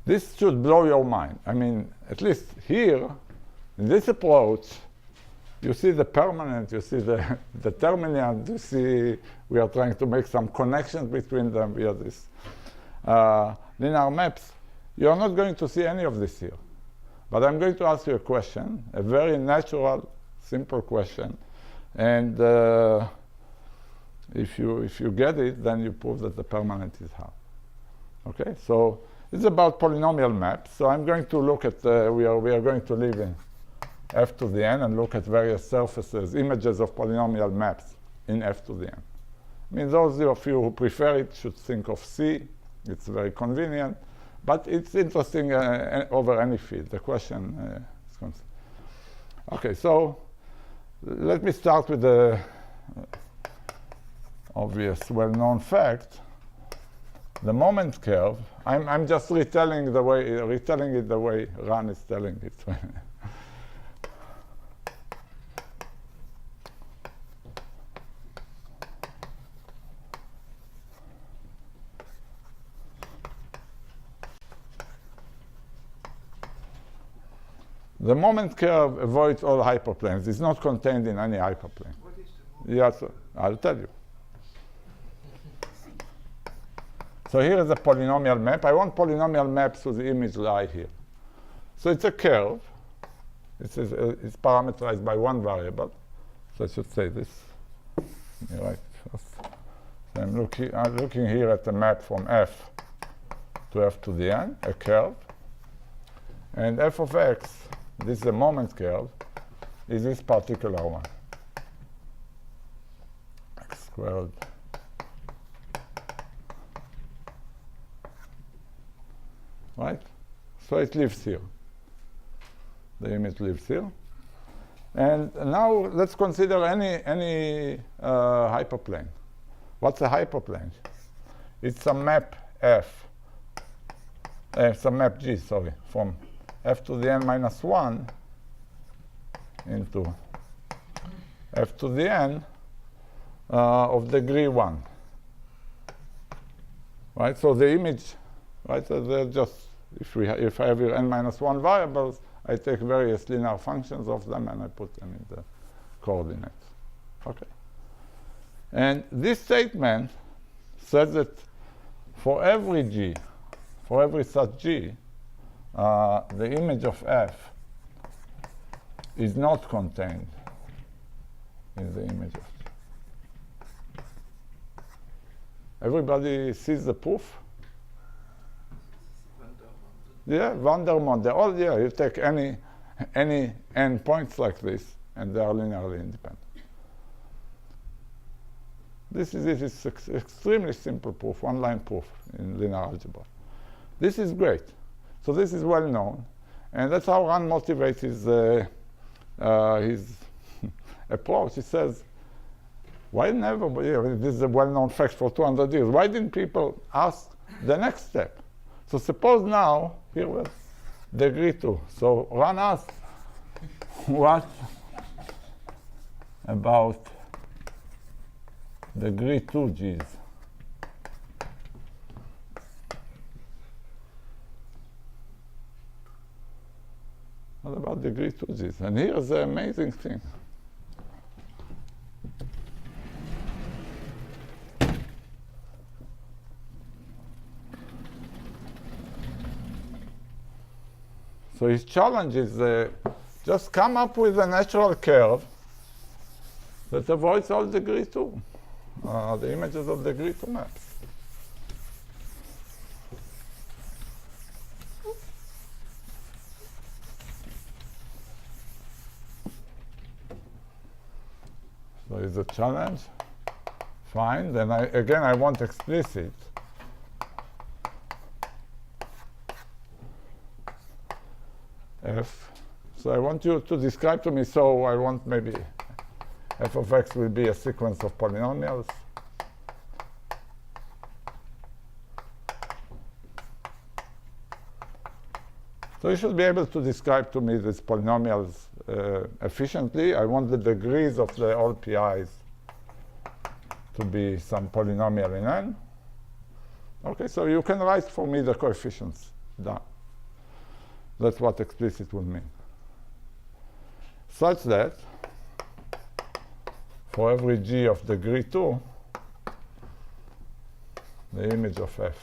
This should blow your mind. I mean, at least here, in this approach, you see the permanent, you see the determinant, you see we are trying to make some connections between them via this linear maps. You are not going to see any of this here. But I'm going to ask you a question, a very natural, simple question. And if you get it, then you prove that the permanent is hard. Okay, so it's about polynomial maps. So I'm going to look at, we are going to live in f to the n and look at various surfaces, images of polynomial maps in f to the n. I mean, those of you who prefer it should think of C. It's very convenient, but it's interesting over any field. The question is constant. Okay, so let me start with the obvious, well-known fact. The moment curve. I'm just retelling it the way Ran is telling it. The moment curve avoids all hyperplanes. It's not contained in any hyperplane. What is the moment? Yes, I'll tell you. So here is a polynomial map. I want polynomial maps whose image lie here. So it's a curve. It's parameterized by one variable. So I should say this. Right first. So I'm looking here at the map from f to f to the n, a curve. And f of x, this is a moment curve, is this particular one. X squared. Right? So it lives here. The image lives here. And now let's consider any hyperplane. What's a hyperplane? It's a map f. It's a map g, sorry, from f to the n minus 1 into f to the n of degree 1. Right? So the image, right? So they're just, if I have here n minus 1 variables, I take various linear functions of them and I put them in the coordinates. Okay. And this statement says that for every g, for every such g, the image of f is not contained in the image of g. Everybody sees the proof? Yeah, Vandermonde. All, yeah, you take any n points like this, and they are linearly independent. This is extremely simple proof, one-line proof in linear algebra. This is great. So this is well known, and that's how Ran motivates his approach. He says, why never, this is a well-known fact for 200 years, why didn't people ask the next step? So suppose now, here was degree 2. So Ran asked, what about degree 2 G's? What about degree 2 G's? And here's the amazing thing. So his challenge is just come up with a natural curve that avoids all degree 2, the images of degree 2 maps. So it's a challenge. Fine. Then I want explicit. F. So I want you to describe to me, so I want maybe f of x will be a sequence of polynomials. So you should be able to describe to me these polynomials efficiently. I want the degrees of the all PIs to be some polynomial in n. Okay, so you can write for me the coefficients down. That's what explicit would mean. Such that for every g of degree 2, the image of f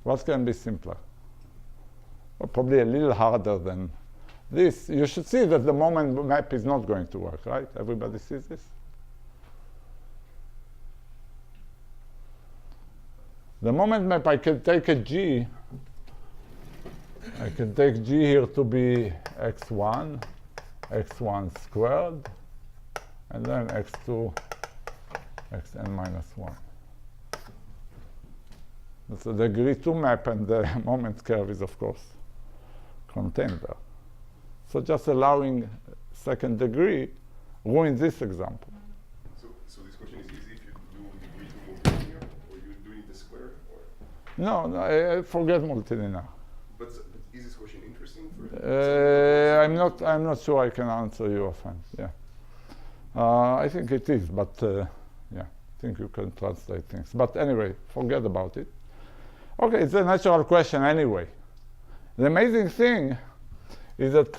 what can be simpler? Well, probably a little harder than this. You should see that the moment map is not going to work, right? Everybody sees this? The moment map, I can take a g. I can take g here to be x1 squared, and then x2, xn minus 1. That's a degree 2 map, and the moment curve is, of course, contained there. So just allowing second degree ruins this example. So this question is easy if you do degree 2 multilinear, or you do it the square, or? No, I forget multilinear. But is this question interesting for? I'm not sure I can answer you offhand. Yeah, I think it is, but yeah, I think you can translate things. But anyway, forget about it. Okay, it's a natural question anyway. The amazing thing is that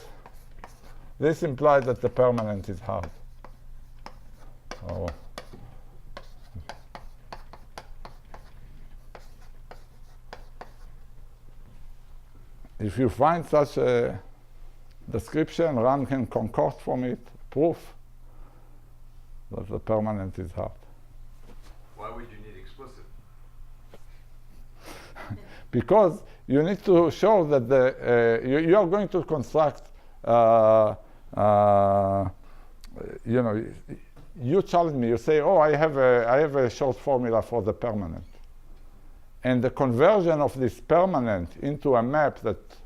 this implies that the permanent is hard. So if you find such a description, Ran can concoct from it proof that the permanent is hard. Why would you need explicit? Because you need to show that you are going to construct, you know, you challenge me, you say, oh, I have a short formula for the permanent. And the conversion of this permanent into a map that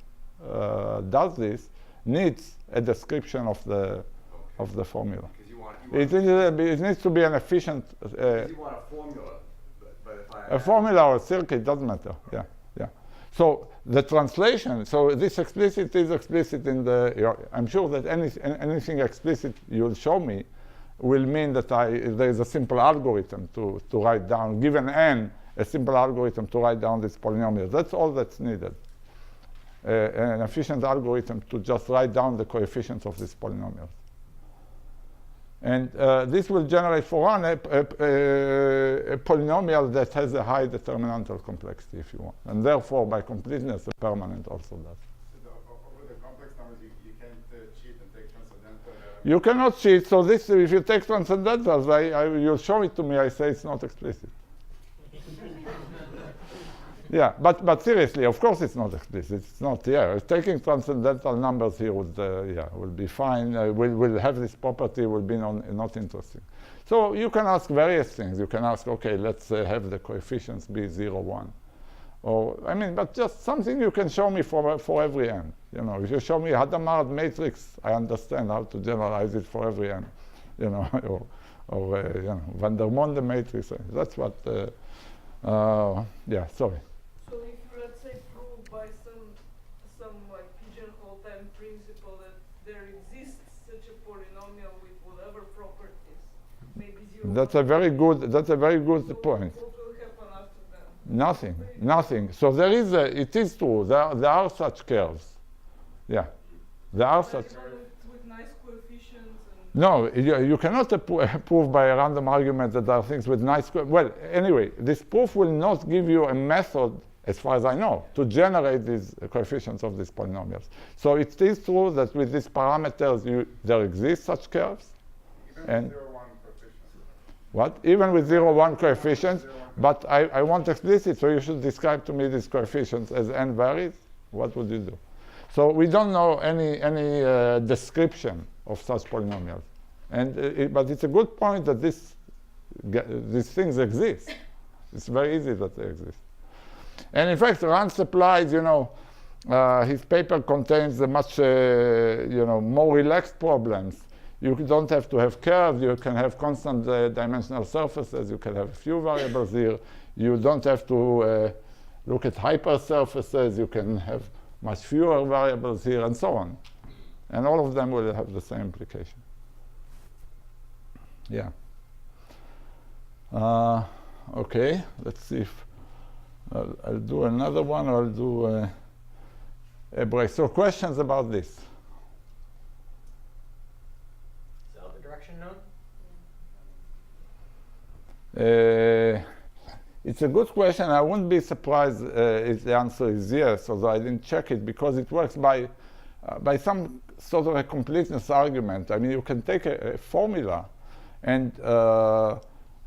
does this needs a description of the formula. It needs to be an efficient. You want a formula, but if I a formula or a circuit doesn't matter. Yeah, yeah. So the translation. So this explicit is explicit in the. I'm sure that anything explicit you'll show me will mean that there is a simple algorithm to write down, given n, a simple algorithm to write down this polynomial. That's all that's needed. An efficient algorithm to just write down the coefficients of this polynomial. And this will generate for one a polynomial that has a high determinantal complexity, if you want. And therefore, by completeness, a permanent also does. So over the complex numbers, you can't cheat and take transcendental. You cannot cheat. So this, if you take transcendentals, you'll show it to me. I say it's not explicit. Yeah, but seriously, of course it's not explicit. It's not here. Taking transcendental numbers here would will be fine. Will have this property. Will be not interesting. So you can ask various things. You can ask, okay, let's have the coefficients be 0, 1, or I mean, but just something you can show me for every n. You know, if you show me Hadamard matrix, I understand how to generalize it for every n. You know, or you know, Van der Monde matrix. That's what. Yeah, sorry. So if you, let's say, prove by some like pigeonhole time principle that there exists such a polynomial with whatever properties, maybe 0. That's a very good point. What will happen after that? Nothing. So there is it is true. There are such curves. Yeah, there are such. With nice coefficients. No, you cannot prove by a random argument that there are things with nice. Well, anyway, this proof will not give you a method, as far as I know, to generate these coefficients of these polynomials. So it is true that with these parameters, there exist such curves. Even with 0, 1 coefficients. What? Even with 0, 1 coefficients. But I want explicit, so you should describe to me these coefficients as n varies. What would you do? So we don't know any description of such polynomials. And but it's a good point that these things exist. It's very easy that they exist. And in fact, Ran supplies, you know, his paper contains a much, you know, more relaxed problems. You don't have to have curves. You can have constant dimensional surfaces. You can have a few variables here. You don't have to look at hypersurfaces. You can have much fewer variables here, and so on. And all of them will have the same implication. Yeah. Okay, let's see if I'll do another one, or I'll do a break. So questions about this? Is the other direction known? It's a good question. I wouldn't be surprised if the answer is yes, although I didn't check it, because it works by some sort of a completeness argument. I mean, you can take a formula, and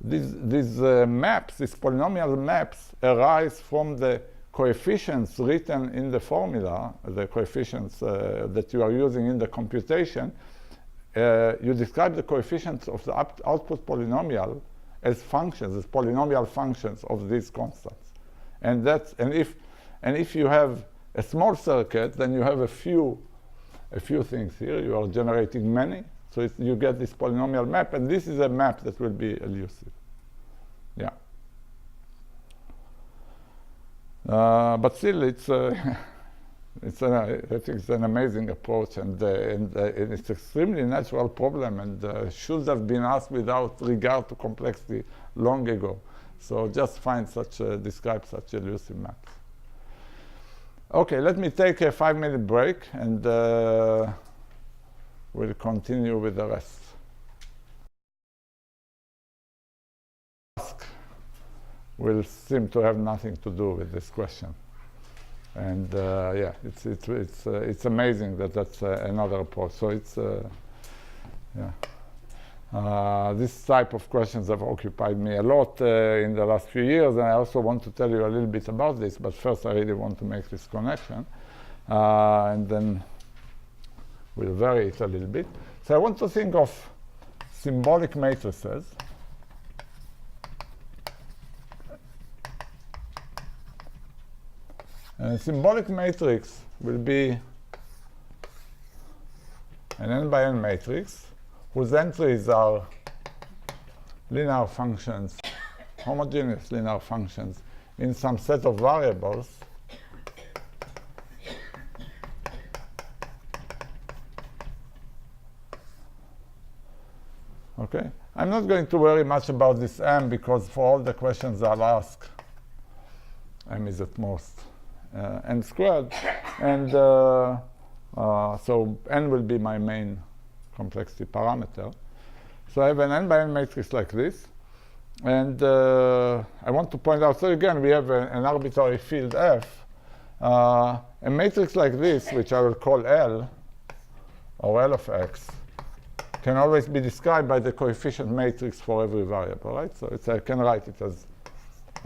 these maps, these polynomial maps, arise from the coefficients written in the formula, the coefficients that you are using in the computation. You describe the coefficients of the output polynomial as functions, as polynomial functions of these constants. And if you have a small circuit, then you have a few things here. You are generating many, so you get this polynomial map, and this is a map that will be elusive. Yeah. But still, I think it's an amazing approach, and it's an extremely natural problem, and should have been asked without regard to complexity long ago. So just describe such elusive maps. Okay, let me take a 5-minute break, and we'll continue with the rest. Will seem to have nothing to do with this question. And yeah, it's amazing that that's another approach. So it's this type of questions have occupied me a lot in the last few years, and I also want to tell you a little bit about this. But first, I really want to make this connection, and then we'll vary it a little bit. So I want to think of symbolic matrices. A symbolic matrix will be an n by n matrix whose entries are linear functions, homogeneous linear functions in some set of variables. Okay, I'm not going to worry much about this m, because for all the questions I'll ask, m is at most n squared, and so n will be my main complexity parameter. So I have an n by n matrix like this, and I want to point out, so again, we have an arbitrary field f. A matrix like this, which I will call L, or L of x, can always be described by the coefficient matrix for every variable, right? So I can write it as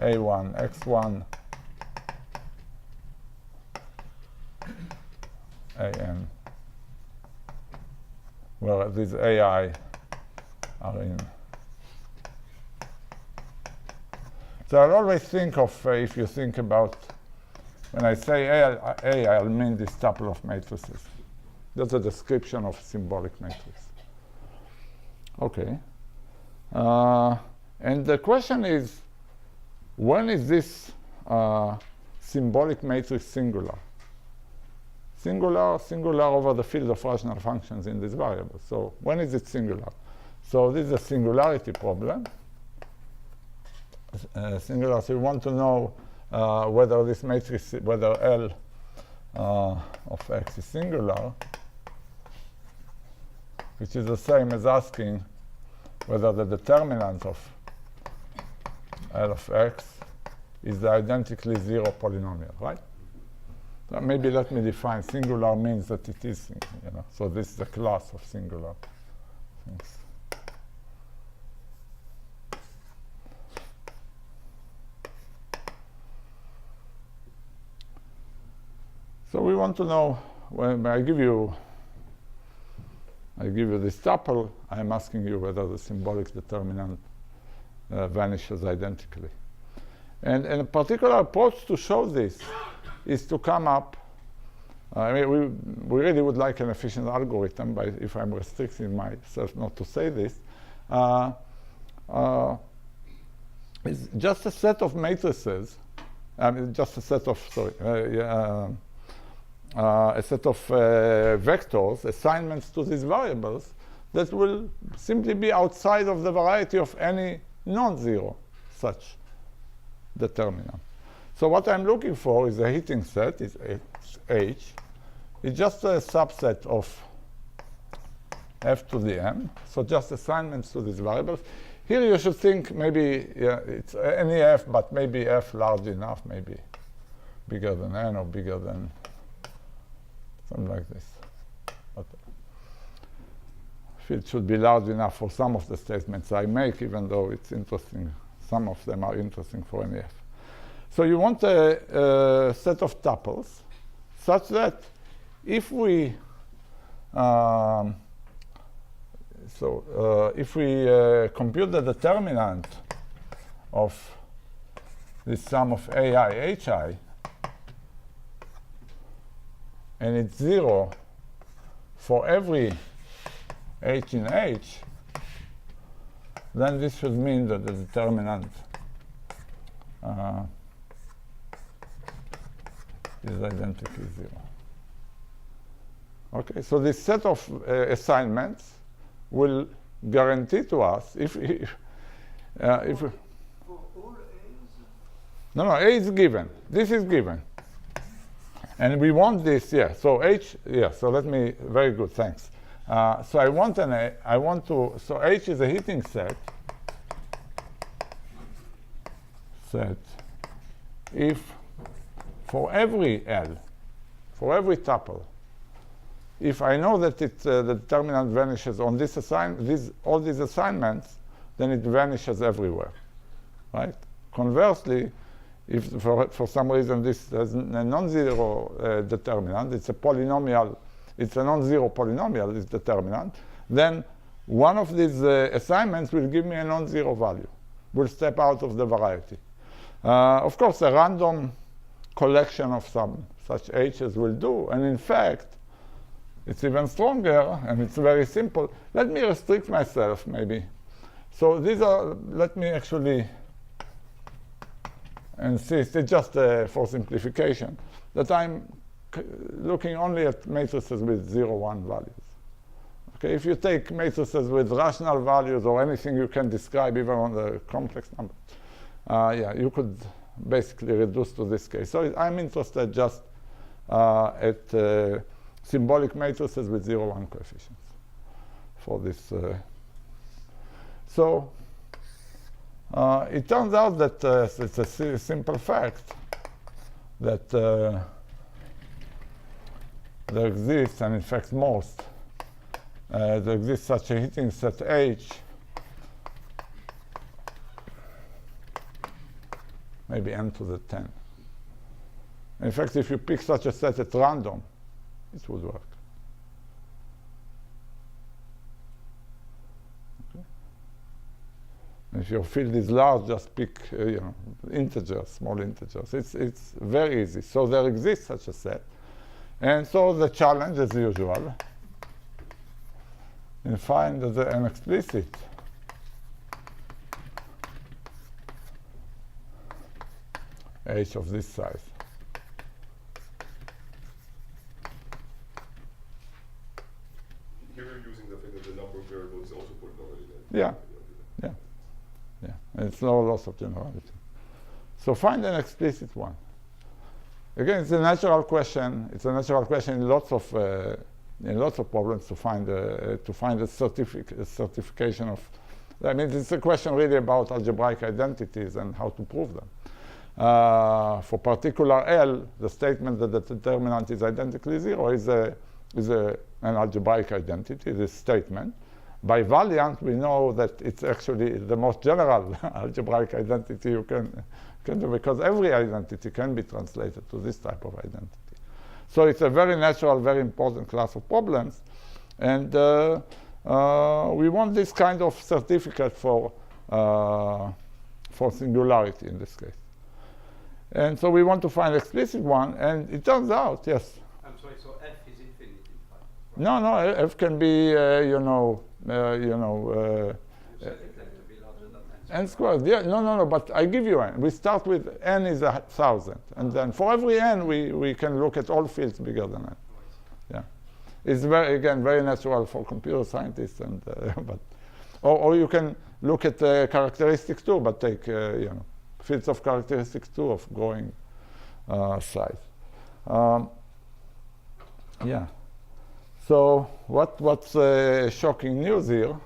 a1, x1, an, where these ai are in. So I'll always think of, if you think about, when I say A, I'll mean this tuple of matrices. That's a description of symbolic matrix. Okay. And the question is, when is this symbolic matrix singular? Singular over the field of rational functions in this variable. So when is it singular? So this is a singularity problem. Singular, so we want to know whether this matrix, whether L of x is singular, which is the same as asking whether the determinant of L of x is the identically zero polynomial, right? So maybe let me define singular means that it is, so this is a class of singular things. So we want to know, when I give you this tuple, I'm asking you whether the symbolic determinant vanishes identically. And a particular approach to show this is to come up, I mean, we really would like an efficient algorithm, but if I'm restricting myself not to say this, it's just a set of matrices, just a set of, a set of vectors, assignments to these variables, that will simply be outside of the variety of any non-zero such determinant. So what I'm looking for is a heating set, it's H. It's just a subset of f to the m, so just assignments to these variables. Here you should think maybe it's any f, but maybe f large enough, maybe bigger than n or bigger than something like this. But field should be large enough for some of the statements I make, even though it's interesting. Some of them are interesting for any f. So you want a set of tuples such that if we compute the determinant of this sum of ai, hi, and it's 0 for every h in h, then this should mean that the determinant is identically 0. Okay, so this set of assignments will guarantee to us if we, For all A's? no, A is given. This is given. And we want this, yeah. So H, yeah, so let me, very good, thanks. So I want an A, I want to, so H is a heating set if for every L, for every tuple, if I know that the determinant vanishes on this all these assignments, then it vanishes everywhere, right? Conversely, if for some reason this has a non-zero determinant, it's a polynomial, it's a non-zero polynomial, this determinant, then one of these assignments will give me a non-zero value, will step out of the variety. Of course, a random collection of some such h's will do, and in fact, it's even stronger, and it's very simple. Let me restrict myself, maybe. So these are, let me actually insist, it's just for simplification, that I'm looking only at matrices with 0, 1 values. Okay, if you take matrices with rational values or anything you can describe even on the complex number, yeah, you could basically reduce to this case. So I'm interested just at symbolic matrices with 0, 1 coefficients for this. So it turns out that it's a simple fact that there exists, and in fact most, there exists such a heating set H, maybe n to the 10. In fact, if you pick such a set at random, it would work. Okay. And if your field is large, just pick integers, small integers. It's very easy. So there exists such a set. And so the challenge, as usual, is find an explicit H of this size. Here you're using the fact that the number of variables is also polynomial. Yeah. And it's no loss of generality. So find an explicit one. Again, it's a natural question. It's a natural question in lots of problems to find a certification of. I mean, it's a question really about algebraic identities and how to prove them. For particular L, the statement that the determinant is identically 0 is an algebraic identity, this statement. By Valiant, we know that it's actually the most general algebraic identity you can do, because every identity can be translated to this type of identity. So it's a very natural, very important class of problems. And we want this kind of certificate for singularity in this case. And so we want to find an explicit one, and it turns out, yes. I'm sorry, so f is infinite in fact? Right? No, f can be, n squared. Yeah, no, but I give you n. We start with n is 1,000, and then for every n, we can look at all fields bigger than n. Yeah, it's very natural for computer scientists, and but or you can look at characteristics too, but take fields of characteristics too of growing size. Yeah. So what's shocking news here?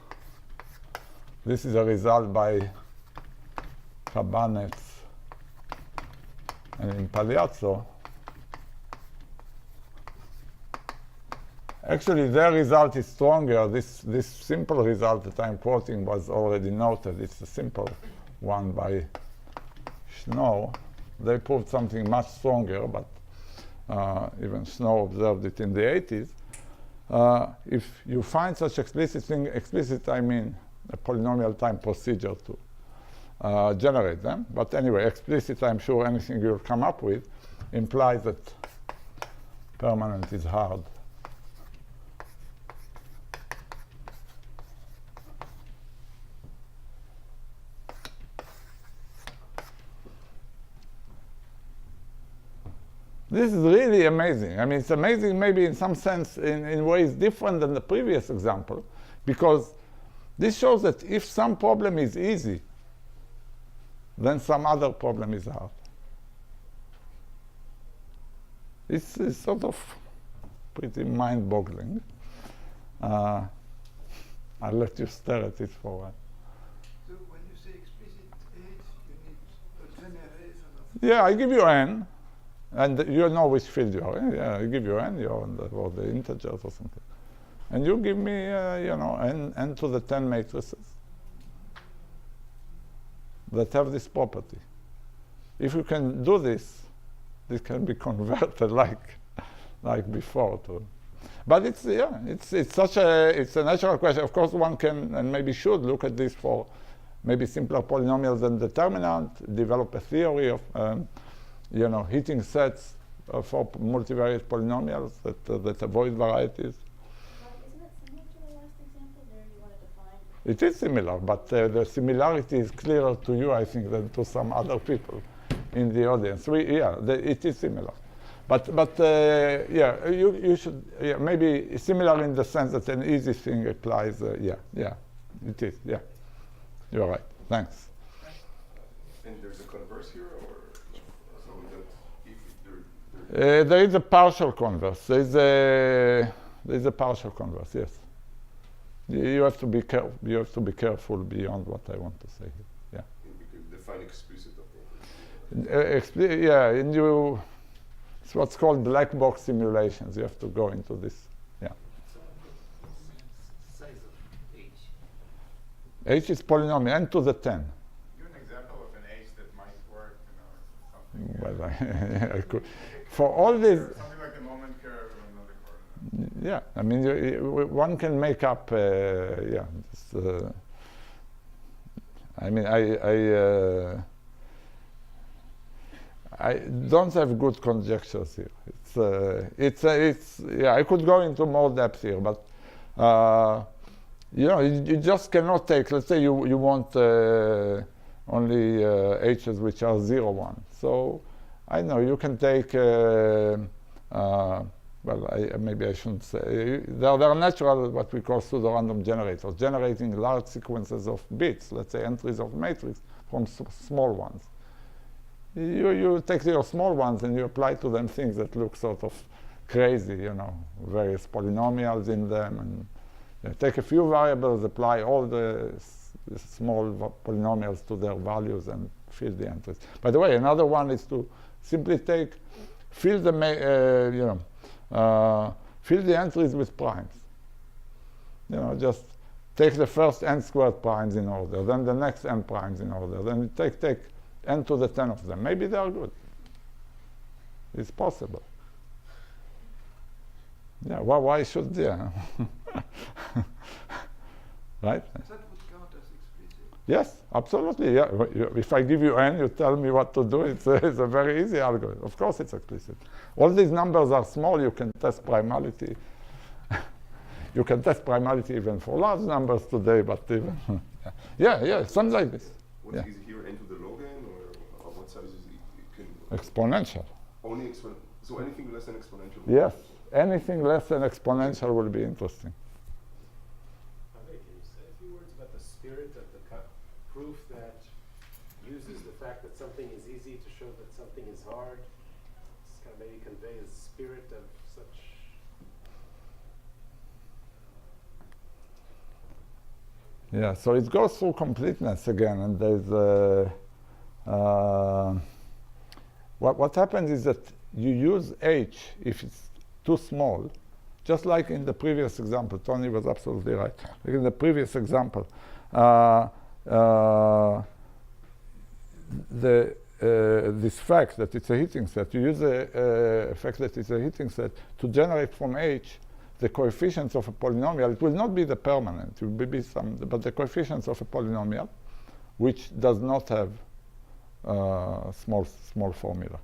This is a result by Cabanets and Impagliazzo. Actually, their result is stronger. This simple result that I'm quoting was already noted. It's a simple one by Snow. They proved something much stronger, but even Snow observed it in the 80s. If you find such explicit thing, explicit I mean a polynomial time procedure to generate them. But anyway, explicit, I'm sure anything you'll come up with implies that permanent is hard. This is really amazing. I mean, it's amazing maybe in some sense in ways different than the previous example, because this shows that if some problem is easy, then some other problem is hard. It's sort of pretty mind-boggling. I'll let you stare at it for a while. So when you say explicit age, you need a generation of... Yeah, I give you n. And you know which field you are in. Yeah, I give you n, you're on or the integers or something. And you give me, n to the 10 matrices that have this property. If you can do this, this can be converted like before. But it's a natural question. Of course, one can and maybe should look at this for maybe simpler polynomials than determinant, develop a theory of heating sets for multivariate polynomials that avoid varieties. Isn't it similar to the last example? There you want to define. It is similar, but the similarity is clearer to you, I think, than to some other people in the audience. It is similar. But you should, maybe similar in the sense that an easy thing applies, it is, You're right, thanks. And there's a converse here, or? There is a partial converse. There is a partial converse. Yes. You have to be careful. You have to be careful beyond what I want to say here. Yeah. You could define explicit and it's what's called black box simulations. You have to go into this. Yeah. Size of h. H is polynomial n to the 10. Give an example of an h that might work, something. Well, I could. For all these, something like a moment curve or another coordinate. Yeah, I mean, one can make up. I don't have good conjectures here. I could go into more depth here, but you just cannot take. Let's say you want only h's which are 0, 1. So I know you can take. Maybe I shouldn't say. There are natural, what we call pseudo-random generators, generating large sequences of bits, let's say entries of matrix from small ones. You take your small ones and you apply to them things that look sort of crazy, various polynomials in them, and take a few variables, apply all the small polynomials to their values and fill the entries. By the way, another one is to simply fill the entries with primes. Just take the first n squared primes in order, then the next n primes in order, then you take n to the 10 of them. Maybe they are good. It's possible. Yeah, why should they? Right? That would count as explicit. Yes, absolutely. Yeah. If I give you n, you tell me what to do. It's a very easy algorithm. Of course, it's explicit. All these numbers are small. You can test primality. You can test primality even for large numbers today, but even something like this. What's easy here, n to the log n, or what size is it? Exponential. Only so anything less than exponential? Yes, anything less than exponential will be interesting. Can you say a few words about the spirit of the uses the fact that something is easy to show that something is hard. It's kind of maybe convey the spirit of such. Yeah, so it goes through completeness again, and there's what happens is that you use H if it's too small, just like in the previous example. Tony was absolutely right. Like in the previous example, this fact that it's a heating set, you use the fact that it's a heating set to generate from H the coefficients of a polynomial. It will not be the permanent, it will be some, but the coefficients of a polynomial, which does not have small formula.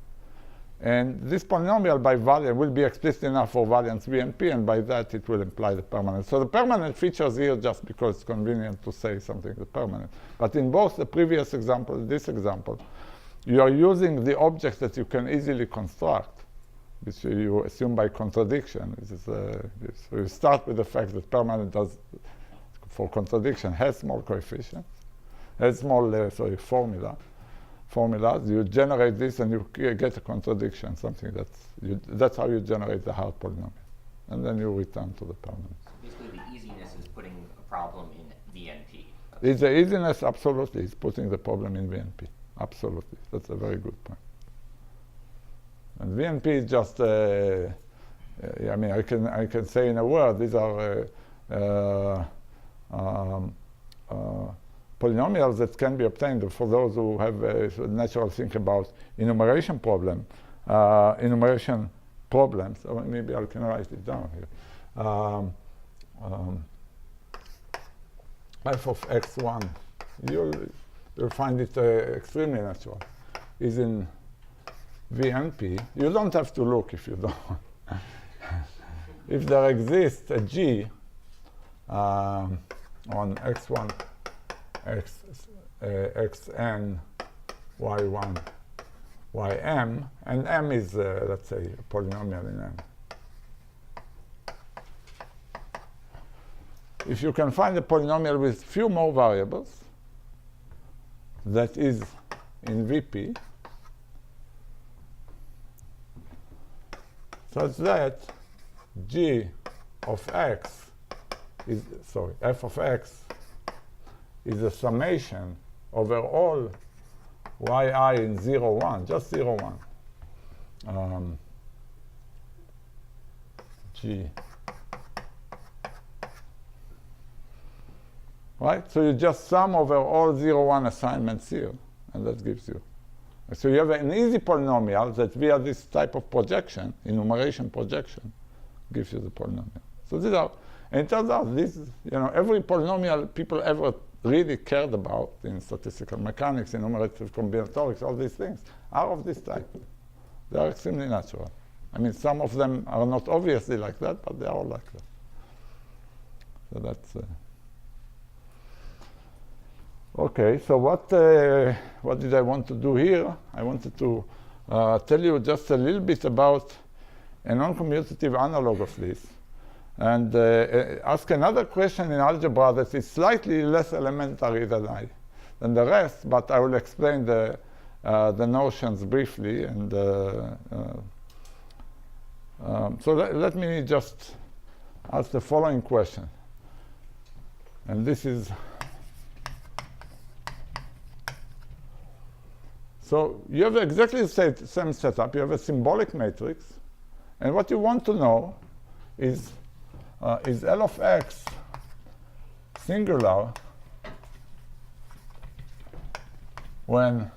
And this polynomial by variance will be explicit enough for variance V and P, and by that it will imply the permanent. So the permanent features here just because it's convenient to say something the permanent. But in both the previous example and this example, you are using the objects that you can easily construct, which you assume by contradiction. So you start with the fact that permanent does, for contradiction, has small coefficients, has small formulas. You generate this and you get a contradiction, something that's how you generate the hard polynomial. And then you return to the permanent. Basically, the easiness is putting a problem in VNP. It's the easiness, absolutely. It's putting the problem in VNP. Absolutely. That's a very good point. And VNP is just, I mean, I can say in a word, these are polynomials that can be obtained for those who have a natural think about enumeration problems. Or maybe I can write it down here. F of x1, you'll find it extremely natural, is in VNP. You don't have to look if you don't. If there exists a G on x1, xn, y1, ym, and m is, let's say, a polynomial in M. If you can find a polynomial with few more variables that is in VP, such that g of x is, f of x is a summation over all yi in 0, 1, just 0, 1. G. Right? So you just sum over all 0, 1 assignments here, and that gives you. So you have an easy polynomial that via this type of projection, enumeration projection, gives you the polynomial. So these are, and it turns out this, every polynomial people ever really cared about in statistical mechanics, enumerative combinatorics, all these things are of this type. They are extremely natural. I mean, some of them are not obviously like that, but they are all like that. So that's okay. So what did I want to do here? I wanted to tell you just a little bit about a non-commutative analog of this, and ask another question in algebra that is slightly less elementary than the rest, but I will explain the notions briefly. And so let me just ask the following question. And this is, so you have exactly the same setup. You have a symbolic matrix, and what you want to know is L of x singular when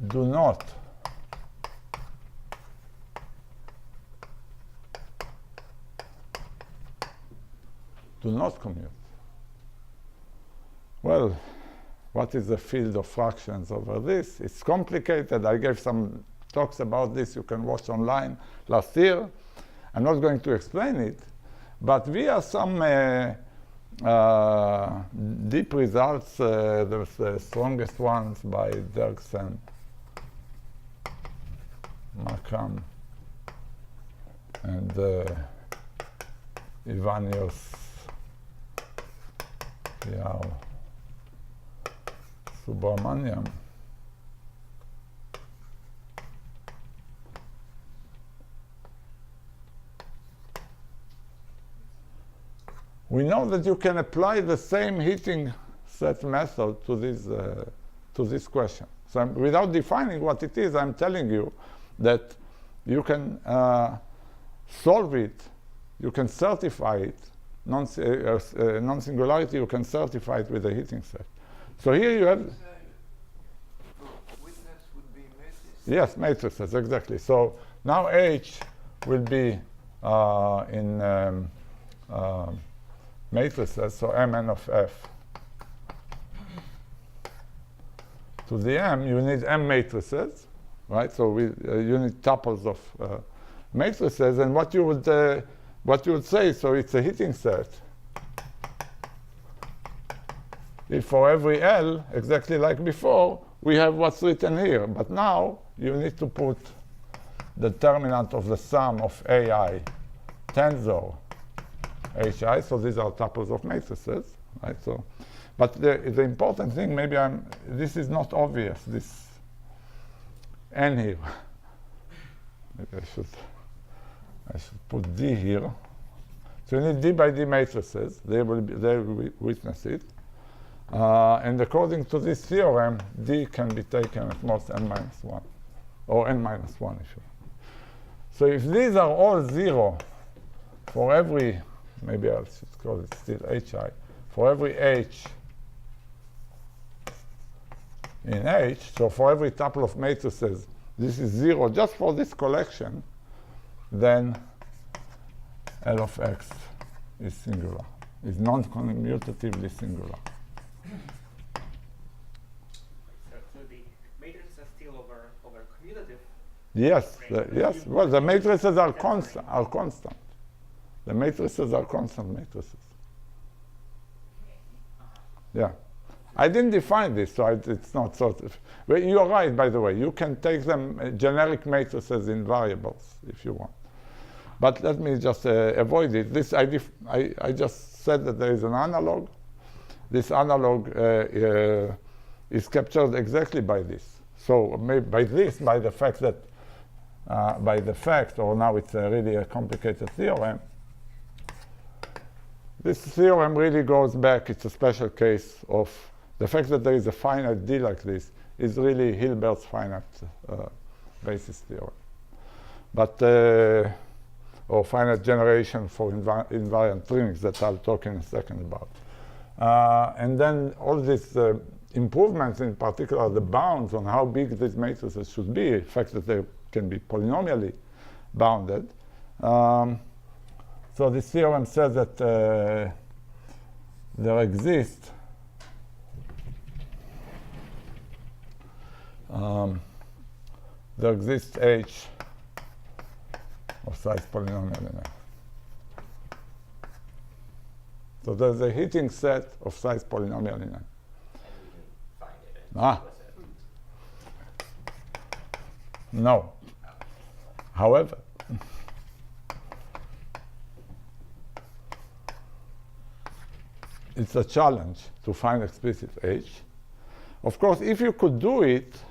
do not commute. Well, what is the field of fractions over this? It's complicated. I gave some talks about this you can watch online last year. I'm not going to explain it, but via some deep results, the strongest ones by Dirksen, Markham, and Ivanios, Yao Subramaniam. We know that you can apply the same heating set method to this question. So without defining what it is, I'm telling you that you can solve it, you can certify it, non-singularity, you can certify it with a heating set. So here you have... Witness would be matrices. Yes, matrices, exactly. So now H will be in matrices, so Mn of F. To the M, you need M matrices, right? So you need tuples of matrices, and what you would say, so it's a heating set. If for every L, exactly like before, we have what's written here, but now you need to put the determinant of the sum of AI, tensor HI, so these are tuples of matrices, right? So, but the important thing, maybe this is not obvious, this N here. Maybe I should put D here. So you need D by D matrices, they will witness it. And according to this theorem, D can be taken at most n minus 1, or n minus 1 if you want. So if these are all 0 for every, maybe I should call it still HI, for every H in H, so for every tuple of matrices, this is 0 just for this collection, then L of X is singular, is non-commutatively singular. So the matrices are still over commutative. Yes, yes. Well, the matrices are constant. The matrices are constant matrices. Yeah. I didn't define this, so it's not sort of... Well, you're right, by the way. You can take them generic matrices in variables, if you want. But let me just avoid it. This I just said that there is an analog. This analog is captured exactly by this. So by the fact that, or now it's really a complicated theorem, this theorem really goes back. It's a special case of the fact that there is a finite D like this is really Hilbert's finite basis theorem. But, or finite generation for invariant rings that I'll talk in a second about. And then all these improvements, in particular the bounds on how big these matrices should be, the fact that they can be polynomially bounded. So this theorem says that there exists H of size polynomial in F. So there's a heating set of size polynomial in F. And we can find it. Ah. No. However, it's a challenge to find explicit H. Of course, if you could do it,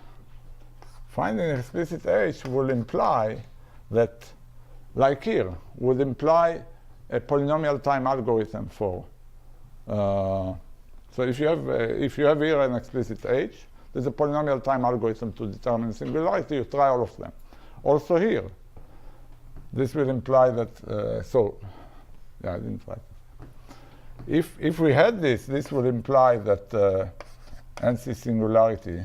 finding explicit H will imply that, like here, would imply a polynomial time algorithm for. So if you have here an explicit H, there's a polynomial time algorithm to determine singularity. You try all of them. Also here, this will imply that. Yeah, I didn't write it. If we had this would imply that NC singularity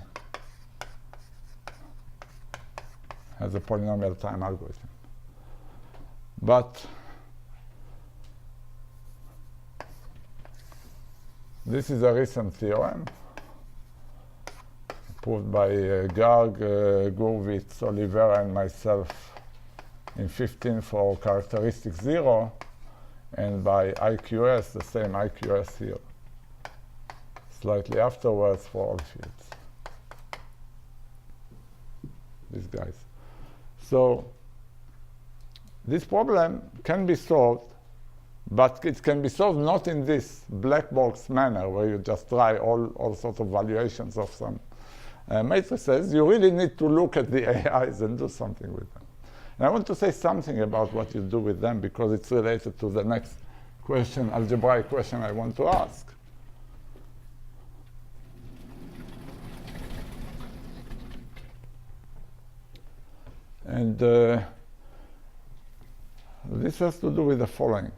has a polynomial time algorithm. But this is a recent theorem proved by Garg, Gurwitz, Oliveira, and myself in 15 for characteristic 0, and by IQS, the same IQS here, slightly afterwards for all fields. These guys. So this problem can be solved But it can be solved not in this black box manner where you just try all sorts of valuations of some matrices. You really need to look at the AIs and do something with them. And I want to say something about what you do with them because it's related to the next question, algebraic question I want to ask. And this has to do with the following.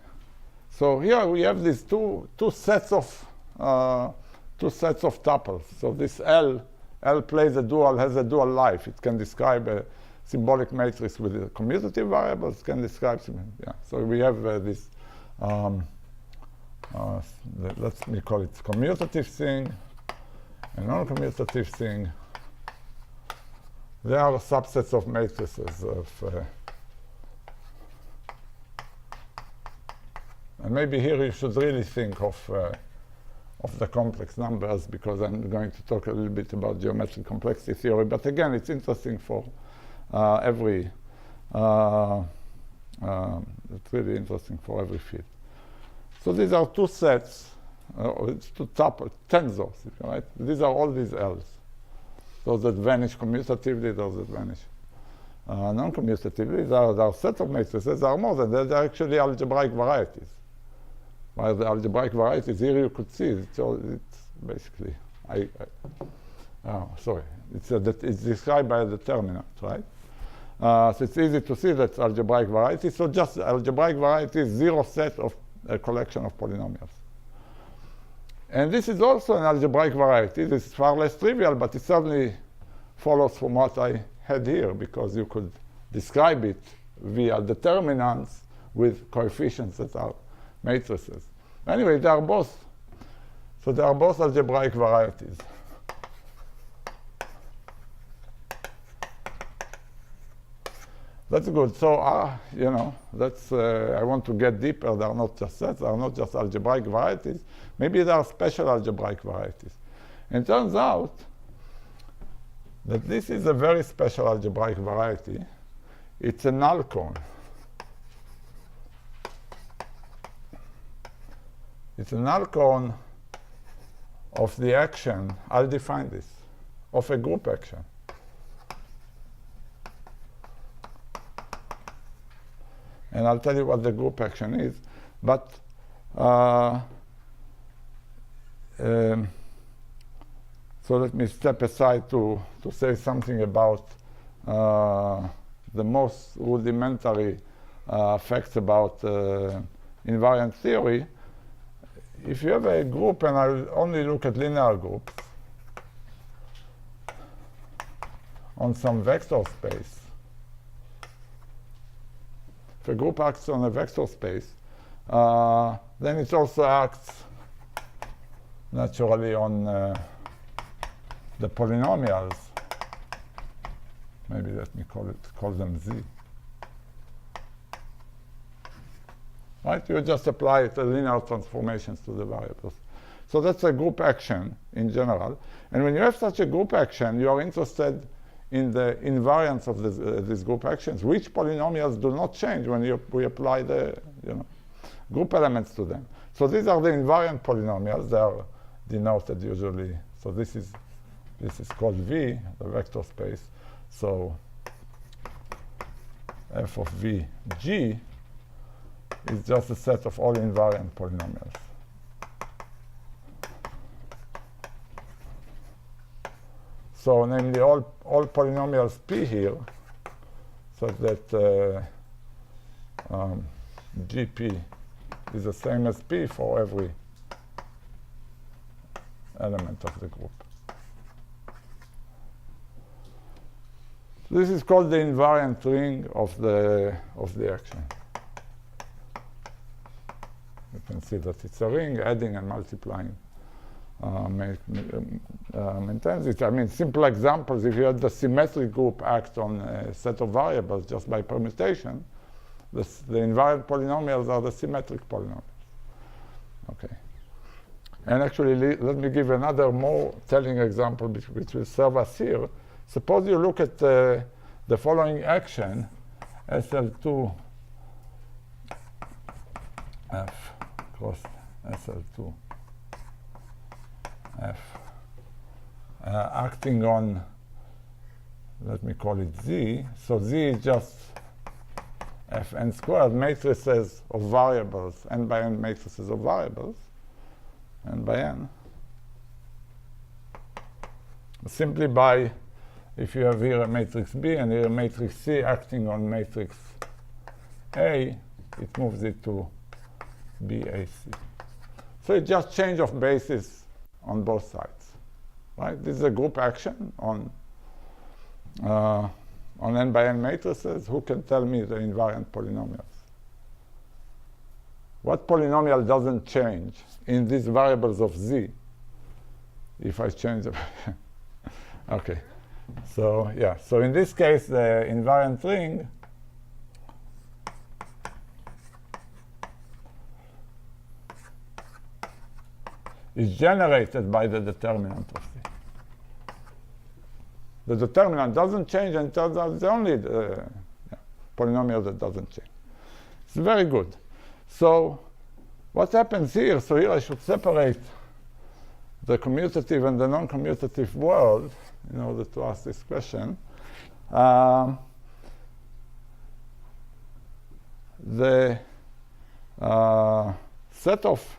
So here we have these two sets of tuples. So this L plays a dual, has a dual life. It can describe a symbolic matrix with the commutative variables. Can describe, yeah. So we have this. Let me call it commutative thing, a non-commutative thing. They are subsets of matrices and maybe here you should really think of the complex numbers because I'm going to talk a little bit about geometric complexity theory. But again, it's interesting for every. It's really interesting for every field. So these are two sets, it's two tensors, right? These are all these L's. Those that vanish commutatively, those that vanish non-commutatively. There are sets of matrices. There are more than that. They're actually algebraic varieties. While the algebraic varieties here you could see it's basically it's described by a determinant, right? So it's easy to see that algebraic variety. So just algebraic variety is zero set of a collection of polynomials. And this is also an algebraic variety. This is far less trivial, but it certainly follows from what I had here, because you could describe it via determinants with coefficients that are matrices. Anyway, they are both. So they are both algebraic varieties. That's good. So, you know, that's, I want to get deeper. They are not just sets. They are not just algebraic varieties. Maybe there are special algebraic varieties. And it turns out that this is a very special algebraic variety. It's a null cone. It's a null cone of the action. I'll define this, of a group action. And I'll tell you what the group action is. But so let me step aside to say something about the most rudimentary facts about invariant theory. If you have a group, and I'll only look at linear groups on some vector space, if a group acts on a vector space, then it also acts naturally on the polynomials. Maybe let me call them Z. Right? You just apply the linear transformations to the variables. So that's a group action in general. And when you have such a group action, you are interested in the invariance of these group actions, which polynomials do not change when we apply the group elements to them. So these are the invariant polynomials. They are denoted usually. So this is called V, the vector space. So f of V G is just a set of all invariant polynomials. So namely all polynomials P here, such that GP is the same as P for every element of the group. This is called the invariant ring of the action. You can see that it's a ring, adding and multiplying maintains it. I mean, simple examples, if you had the symmetric group act on a set of variables just by permutation, the invariant polynomials are the symmetric polynomials. Okay. And actually, let me give another more telling example which will serve us here. Suppose you look at the following action, SL2 F cross SL2 F acting on, let me call it Z. So Z is just Fn squared matrices of variables, n by n matrices of variables, n by n. Simply by, if you have here a matrix B and here a matrix C acting on matrix A, it moves it to BAC. So it's just change of basis on both sides, right? This is a group action on n by n matrices. Who can tell me the invariant polynomials? What polynomial doesn't change in these variables of Z if I change the okay. So yeah, so in this case, the invariant ring is generated by the determinant of Z. The determinant doesn't change, and it turns out it's the only polynomial that doesn't change. It's very good. So what happens here? So here I should separate the commutative and the non-commutative world in order to ask this question. The set of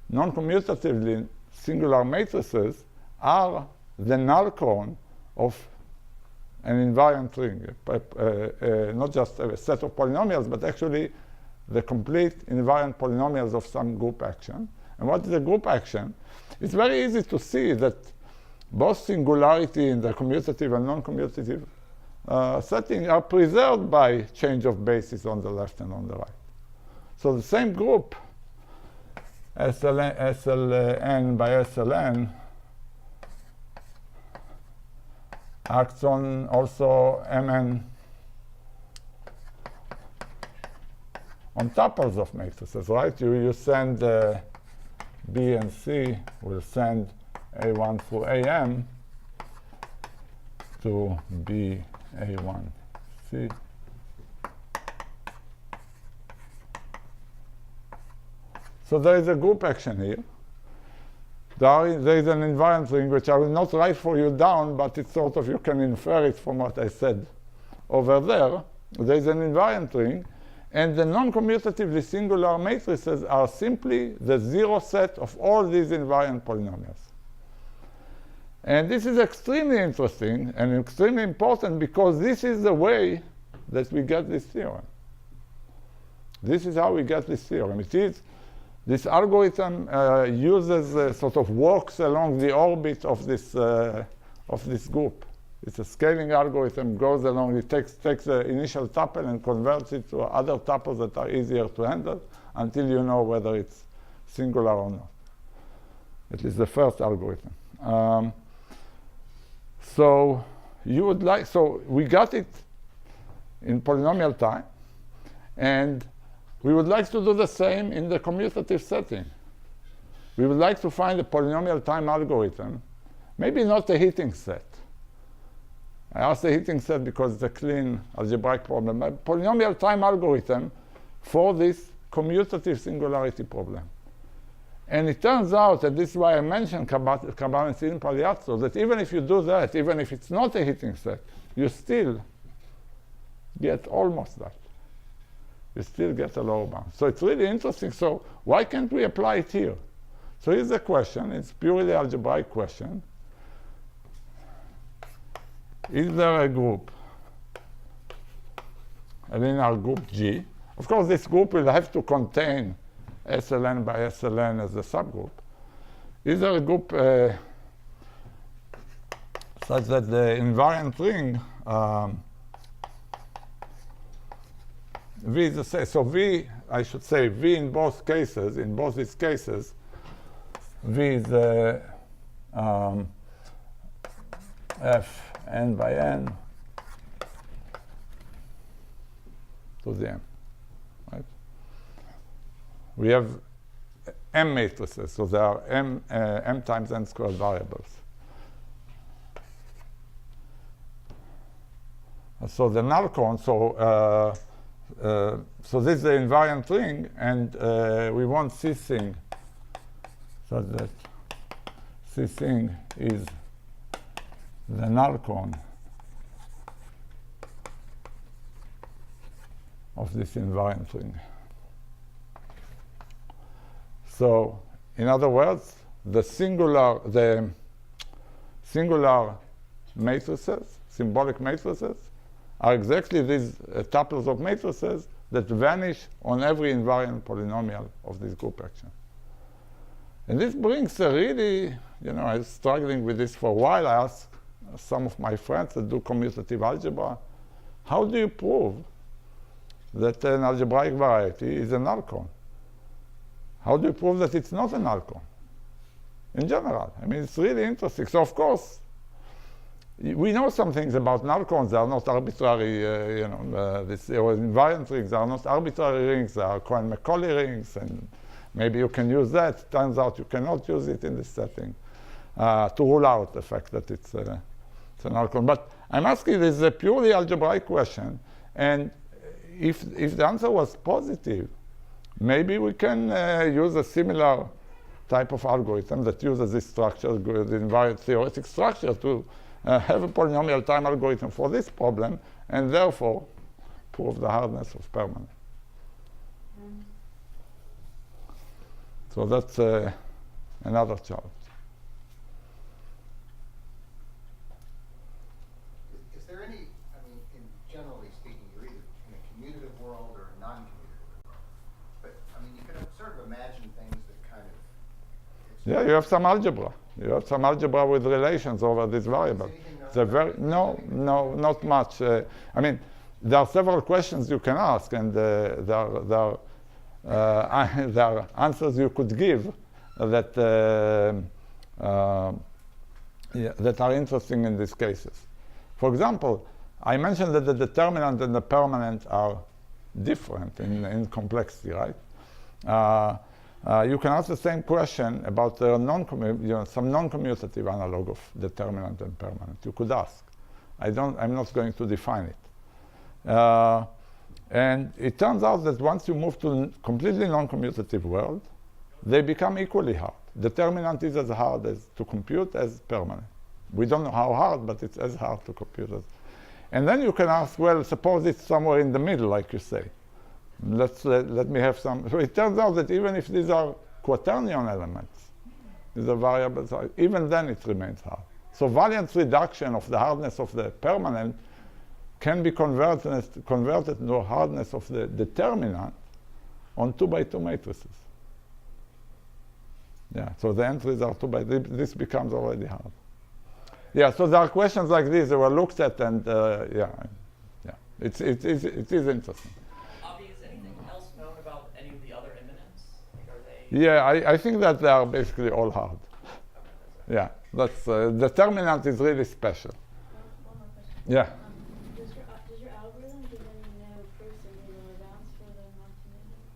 non-commutatively singular matrices are the null cone of an invariant ring, not just a set of polynomials, but actually the complete invariant polynomials of some group action. And what is a group action? It's very easy to see that both singularity in the commutative and non-commutative setting are preserved by change of basis on the left and on the right. So the same group, SLN by SLN, acts on also MN on tuples of matrices, right? You send B and C will send A1 through AM to B A1 C. So there is a group action here. There is an invariant ring, which I will not write for you down, but it's sort of, you can infer it from what I said over there. There is an invariant ring, and the non-commutatively singular matrices are simply the zero set of all these invariant polynomials. And this is extremely interesting and extremely important because this is the way that we get this theorem. This is how we get this theorem. It is, this algorithm uses, sort of works along the orbit of this group. It's a scaling algorithm, goes along, it takes the initial tuple and converts it to other tuples that are easier to handle until you know whether it's singular or not. It is the first algorithm. So you would like, so we got it in polynomial time, and we would like to do the same in the commutative setting. We would like to find a polynomial time algorithm, maybe not a heating set. I asked the heating set because it's a clean algebraic problem. A polynomial time algorithm for this commutative singularity problem. And it turns out, and this is why I mentioned Cabanis-Inn Pagliazzo, that even if you do that, even if it's not a heating set, you still get almost that. You still get a lower bound. So it's really interesting. So why can't we apply it here? So here's the question. It's purely algebraic question. Is there a group, a linear group G? Of course, this group will have to contain SLN by SLN as a subgroup. Is there a group such that the invariant ring V is the same? So V, I should say V in both cases, in both these cases, V is F n by n to the m, right? We have m matrices, so there are m times n squared variables. So the null cone, so so this is the invariant ring, and we want C thing such that C thing is the null cone of this invariant ring. So, in other words, the singular matrices, symbolic matrices, are exactly these tuples of matrices that vanish on every invariant polynomial of this group action. And this brings a really, I was struggling with this for a while. I asked some of my friends that do commutative algebra, how do you prove that an algebraic variety is a null cone? How do you prove that it's not a null cone? In general, I mean, it's really interesting. So, of course, we know some things about null cones. They are not arbitrary, invariant rings are not arbitrary rings. They are Cohen-Macaulay rings, and maybe you can use that. Turns out you cannot use it in this setting to rule out the fact that it's a null cone. But I'm asking this is a purely algebraic question, and if the answer was positive, maybe we can use a similar type of algorithm that uses this structure, the invariant theoretic structure, to have a polynomial time algorithm for this problem, and therefore prove the hardness of permanent. So that's another challenge. Is there any, in generally speaking, you're either in a commutative world or a non-commutative world. But, you can sort of imagine things that kind of... Yeah, you have some algebra. You have some algebra with relations over this variable. Not much. There are several questions you can ask, and there are answers you could give that that are interesting in these cases. For example, I mentioned that the determinant and the permanent are different in complexity, right? You can ask the same question about the some non-commutative analog of determinant and permanent. You could ask. I'm not going to define it. And it turns out that once you move to a completely non-commutative world, they become equally hard. Determinant is as hard to compute as permanent. We don't know how hard, but it's as hard to compute as. And then you can ask, well, suppose it's somewhere in the middle, like you say. Let me have some. So it turns out that even if these are quaternion elements, these are variables, even then it remains hard. So variance reduction of the hardness of the permanent can be converted into a hardness of the determinant on 2x2 matrices. Yeah, so the entries are 2x2. This becomes already hard. Yeah, so there are questions like this that were looked at, and it is interesting. Avi, is anything else known about any of the other imminents? Like, are they? Yeah, I think that they are basically all hard. Okay, yeah, that's determinant is really special. One more question. Yeah. Does your algorithm give any no proofs and no lower bounds for the non-commutative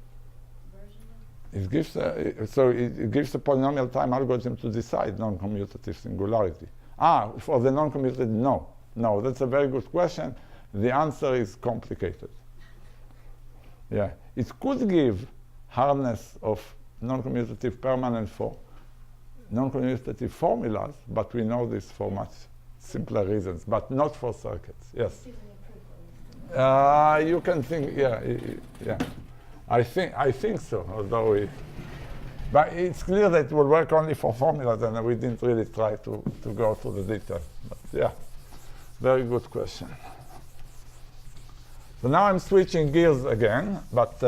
version? It gives a polynomial time algorithm to decide non-commutative singularity. For the non-commutative, no. No, that's a very good question. The answer is complicated. Yeah, it could give hardness of non-commutative permanent for non-commutative formulas, but we know this for much simpler reasons, but not for circuits. Yes. You can think, yeah. I think so, although but it's clear that it will work only for formulas, and we didn't really try to go through the details. But yeah, very good question. So now I'm switching gears again, but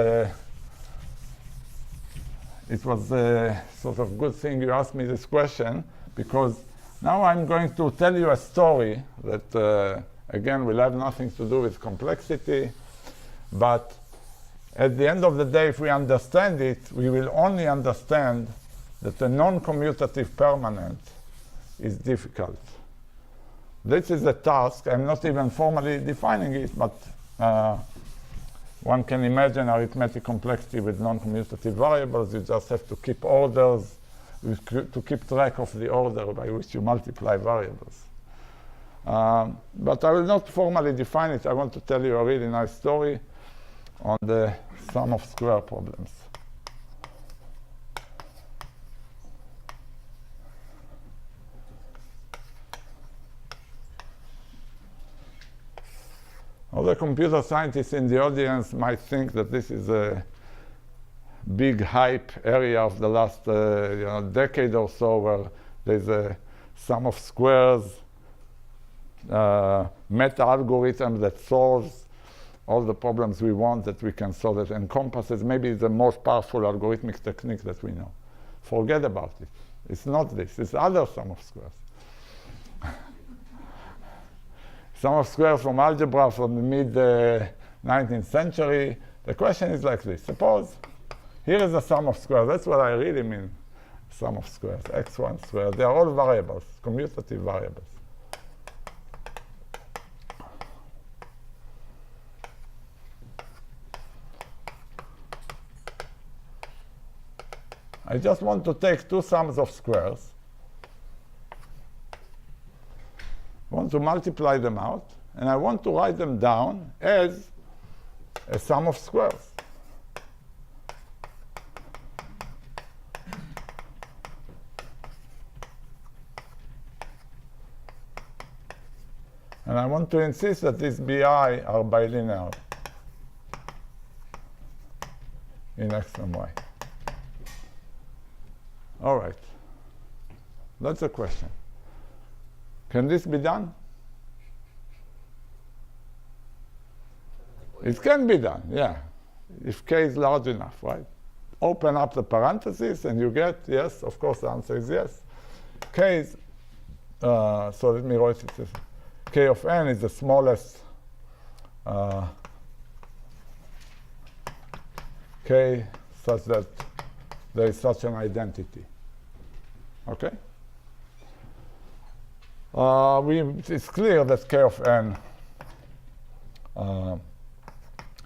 it was a sort of good thing you asked me this question, because now I'm going to tell you a story that, again, will have nothing to do with complexity, but at the end of the day, if we understand it, we will only understand that the non-commutative permanent is difficult. This is a task. I'm not even formally defining it, but one can imagine arithmetic complexity with non-commutative variables. You just have to keep orders, to keep track of the order by which you multiply variables. But I will not formally define it. I want to tell you a really nice story. on the sum of square problems. Other computer scientists in the audience might think that this is a big hype area of the last decade or so, where there's a sum of squares meta algorithm that solves all the problems we want that we can solve, that encompasses maybe the most powerful algorithmic technique that we know. Forget about it. It's not this. It's other sum of squares. Sum of squares from algebra from the mid-19th century. The question is like this. Suppose here is a sum of squares. That's what I really mean, sum of squares, x1 squared. They are all variables, commutative variables. I just want to take two sums of squares. I want to multiply them out, and I want to write them down as a sum of squares. And I want to insist that these BI are bilinear in x and y. All right. That's the question. Can this be done? It can be done, yeah, if k is large enough, right? Open up the parentheses and you get, yes, of course the answer is yes. K is, so let me write it as k of n is the smallest k such that there is such an identity. Okay? It's clear that k of n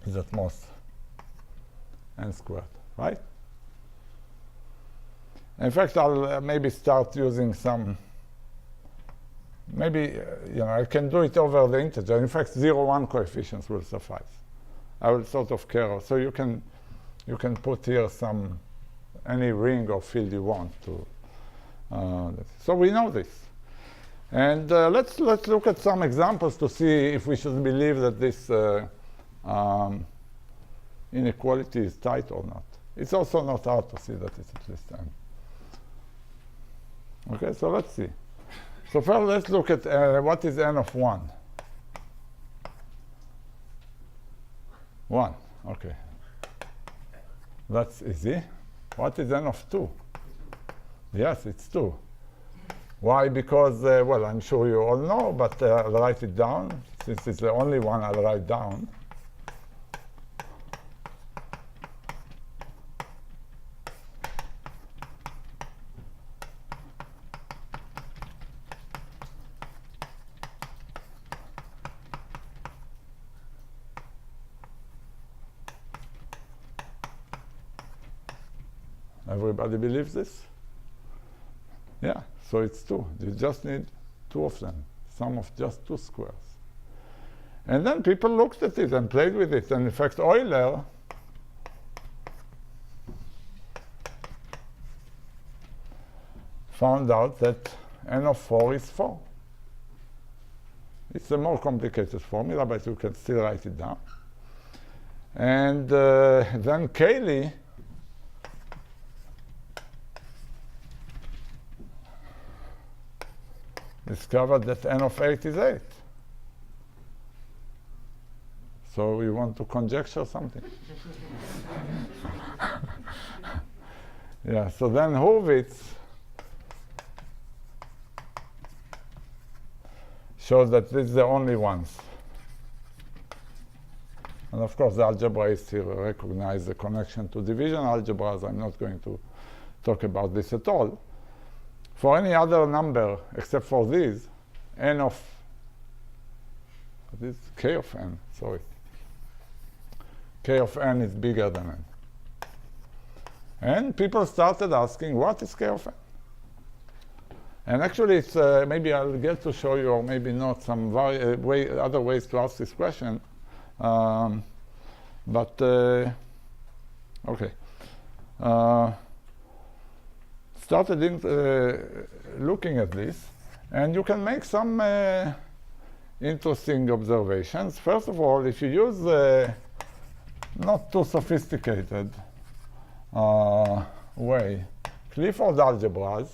is at most n squared, right? In fact, I'll maybe start using some, maybe, I can do it over the integer. In fact, 0, 1 coefficients will suffice. I will sort of care. So you can put here any ring or field you want to. So we know this. And let's look at some examples to see if we should believe that this inequality is tight or not. It's also not hard to see that it's at least n. Okay, so let's see. So first, let's look at what is n of 1. 1, okay. That's easy. What is n of 2? Yes, it's 2. Why? Because, well, I'm sure you all know, but I'll write it down. Since it's the only one I'll write down. Everybody believes this? Yeah, so it's 2. You just need 2 of them, sum of just 2 squares. And then people looked at it and played with it. And in fact, Euler found out that n of 4 is 4. It's a more complicated formula, but you can still write it down. And then Cayley discovered that n of 8 is 8. So we want to conjecture something. Yeah, so then Hurwitz showed that this is the only ones. And of course, the algebraists here recognize the connection to division algebras. I'm not going to talk about this at all. For any other number except for these, n of this k of n, sorry. K of n is bigger than n. And people started asking, what is k of n? And actually, it's maybe I'll get to show you, or maybe not, some other ways to ask this question. But okay. Started looking at this, and you can make some interesting observations. First of all, if you use not too sophisticated way Clifford algebras,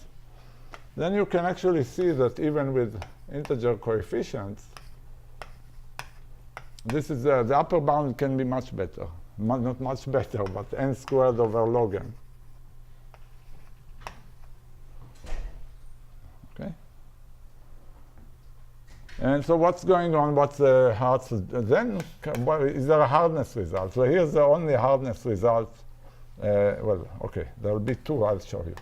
then you can actually see that even with integer coefficients, this is the upper bound can be much better. Not much better, but n squared over log n. Okay. And so what's going on? What's the hardness? Then is there a hardness result? So here's the only hardness result. Well, okay, there will be two. I'll show you.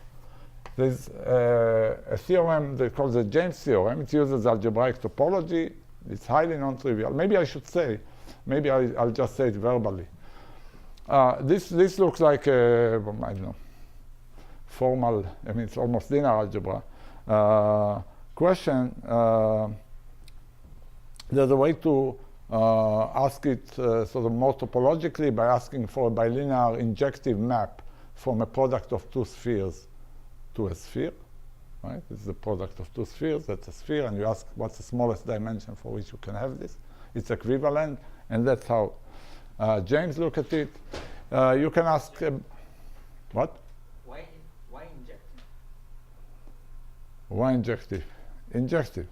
There's a theorem they call the James theorem. It uses algebraic topology. It's highly non-trivial. Maybe I should say, maybe I'll just say it verbally. This looks like a, I don't know, formal, I mean, it's almost linear algebra question. There's a way to ask it sort of more topologically by asking for a bilinear injective map from a product of two spheres to a sphere. Right? This is the product of two spheres. That's a sphere, and you ask what's the smallest dimension for which you can have this. It's equivalent, and that's how James look at it. You can ask what? Why injective? Why injective? Injective.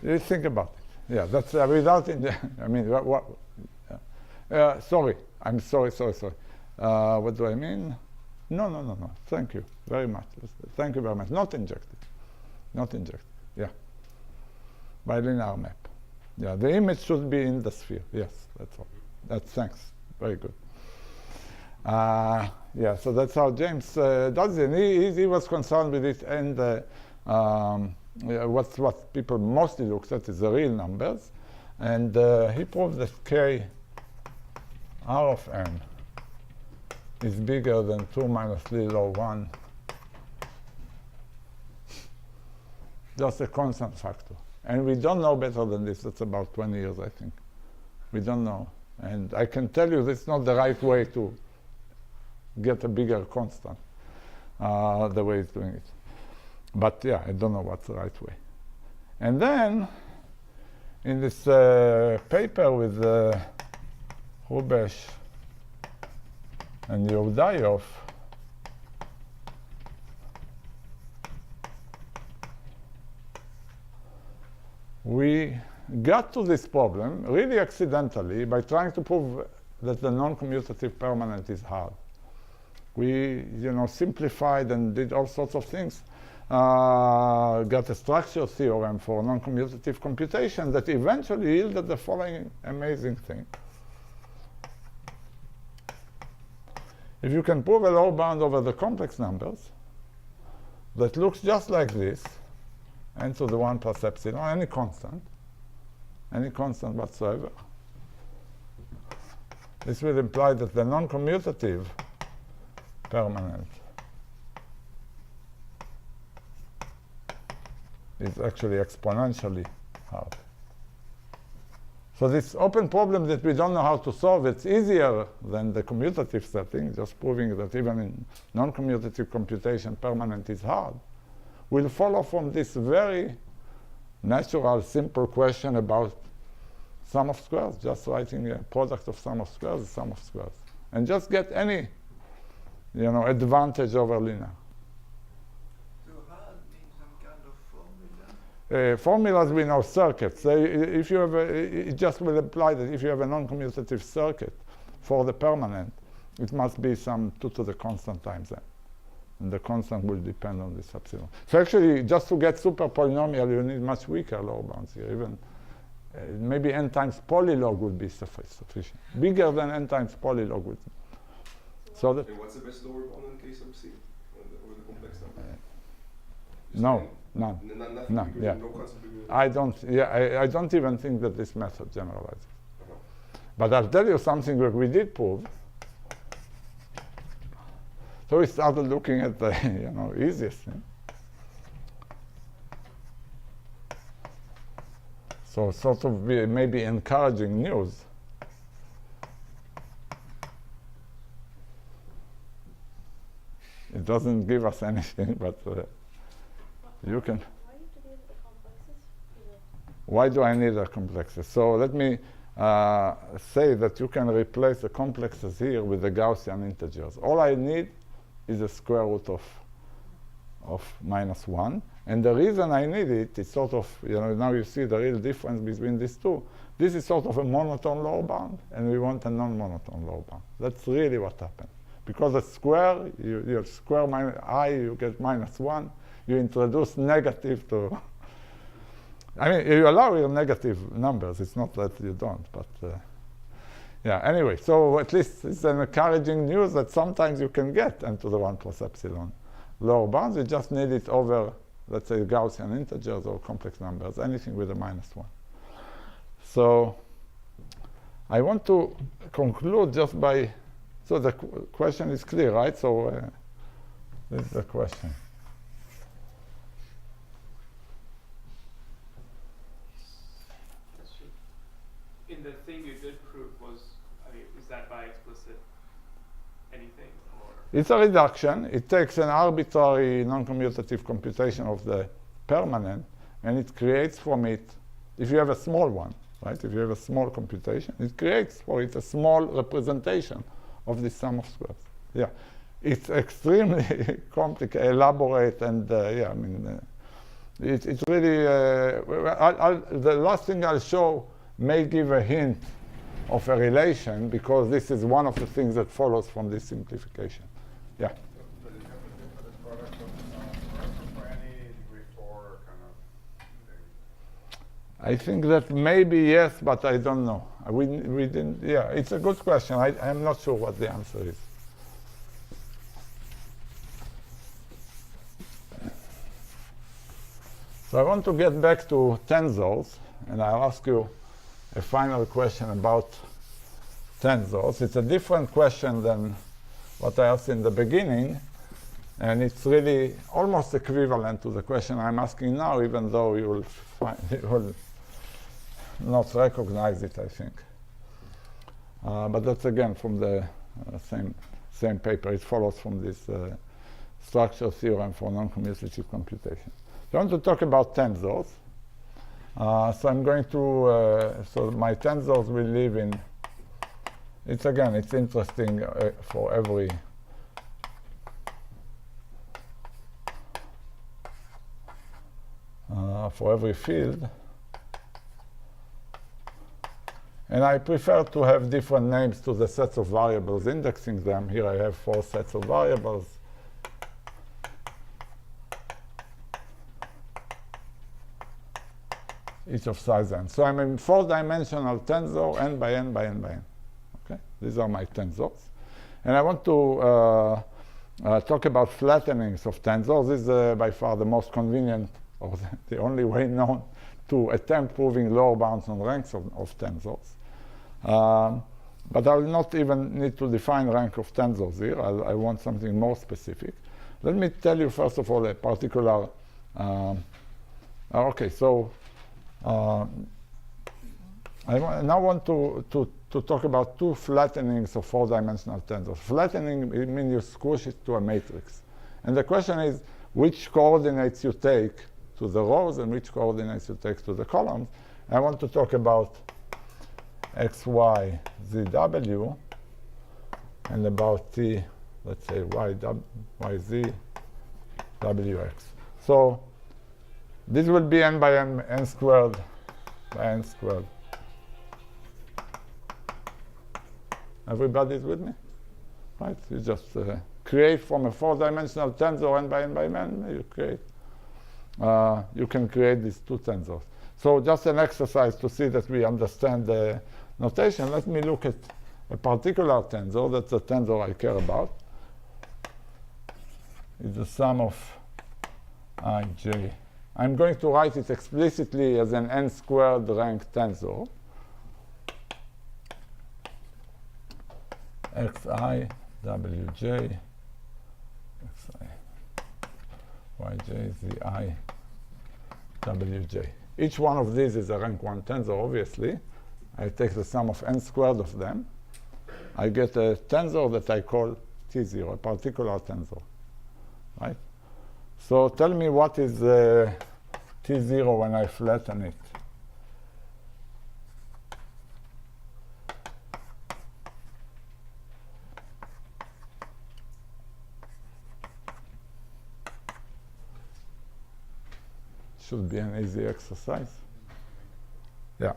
You think about it. Yeah, that's without. I mean, what? Sorry, I'm sorry. What do I mean? No. Thank you very much. Thank you very much. Not injective. Not injective. Yeah. Bilinear map. Yeah, the image should be in the sphere. Yes, that's all. That's thanks. Very good. Yeah, so that's how James does it. And he was concerned with it, and yeah, what people mostly look at is the real numbers, and he proved that k r of n is bigger than 2 minus Lil log 1, just a constant factor. And we don't know better than this. That's about 20 years, I think. We don't know. And I can tell you this is not the right way to get a bigger constant, the way it's doing it. But yeah, I don't know what's the right way. And then, in this paper with Rubesh and Yehudayev, we got to this problem really accidentally by trying to prove that the non-commutative permanent is hard. We, simplified and did all sorts of things. Got a structure theorem for non-commutative computation that eventually yielded the following amazing thing. If you can prove a low bound over the complex numbers that looks just like this, n to the 1 plus epsilon, any constant whatsoever, this will imply that the non-commutative permanent is actually exponentially hard. So this open problem that we don't know how to solve, it's easier than the commutative setting, just proving that even in non-commutative computation, permanent is hard, will follow from this very natural, simple question about sum of squares, just writing a product of sum of squares is sum of squares. And just get any, advantage over linear. Formulas we know circuits. If you have it just will imply that if you have a non-commutative circuit for the permanent, it must be some 2 to the constant times n. And the constant will depend on this epsilon. So actually, just to get super polynomial, you need much weaker lower bounds here. Even maybe n times polylog would be sufficient. Bigger than n times polylog would. So that. And what's the best lower bound in case of C, or the complex number? No. None. None. Yeah. No constant. I don't even think that this method generalizes. But I'll tell you something that we did prove. So we started looking at the easiest thing. So sort of maybe encouraging news. doesn't give us anything, but you can. Why do you have to deal with the complexes? Why do I need a complexes? So let me say that you can replace the complexes here with the Gaussian integers. All I need is the square root of -1. And the reason I need it is sort of, now you see the real difference between these two. This is sort of a monotone lower bound, and we want a non-monotone lower bound. That's really what happened. Because a square, you square I, you get -1. You introduce negative to... I mean, you allow your negative numbers. It's not that you don't, but... yeah, anyway, so at least it's an encouraging news that sometimes you can get n to the 1 plus epsilon lower bounds. You just need it over, let's say, Gaussian integers or complex numbers, anything with a -1. So I want to conclude just by, so the question is clear, right? So this is the question. In the thing you did prove was, is that by explicit anything? Or? It's a reduction. It takes an arbitrary non-commutative computation of the permanent, and it creates from it, if you have a small one, right? If you have a small computation, it creates for it a small representation of the sum of squares. Yeah, it's extremely complicated, elaborate, and yeah, I mean, it's really, the last thing I'll show may give a hint of a relation, because this is one of the things that follows from this simplification. Yeah? Does it have to do for the product of the sum of squares, or for any degree 4 kind of thing? I think that maybe yes, but I don't know. We didn't, yeah, it's a good question. I'm not sure what the answer is. So I want to get back to tensors, and I'll ask you a final question about tensors. It's a different question than what I asked in the beginning, and it's really almost equivalent to the question I'm asking now, even though you will not recognize it, I think. But that's again from the same paper. It follows from this structure theorem for non-commutative computation. So I want to talk about tensors. So I'm going to, so my tensors will live in, it's interesting for every field. And I prefer to have different names to the sets of variables indexing them. Here I have 4 sets of variables. Each of size n. So I'm a 4-dimensional tensor, n by n by n by n. Okay? These are my tensors. And I want to talk about flattenings of tensors. This is by far the most convenient, or the only way known to attempt proving lower bounds on ranks of tensors. But I will not even need to define rank of tensors here. I want something more specific. Let me tell you, first of all, a particular... okay, so... I now want to talk about 2 flattenings of 4-dimensional tensors. Flattening, it means you squish it to a matrix. And the question is which coordinates you take to the rows and which coordinates you take to the columns. I want to talk about x, y, z, w, and about t, let's say y, z, w, x. So this will be n by n squared by n squared. Everybody's with me? Right? You just create from a 4-dimensional tensor n by n by n, you create. You can create these 2 tensors. So just an exercise to see that we understand the notation. Let me look at a particular tensor. That's the tensor I care about. It's the sum of I, j. I'm going to write it explicitly as an n squared rank tensor. xi, wj, xi, yj, zi, wj. Each one of these is a rank 1 tensor, obviously. I take the sum of n squared of them. I get a tensor that I call T0, a particular tensor. right? So tell me what is T0 when I flatten it. Should be an easy exercise. Yeah.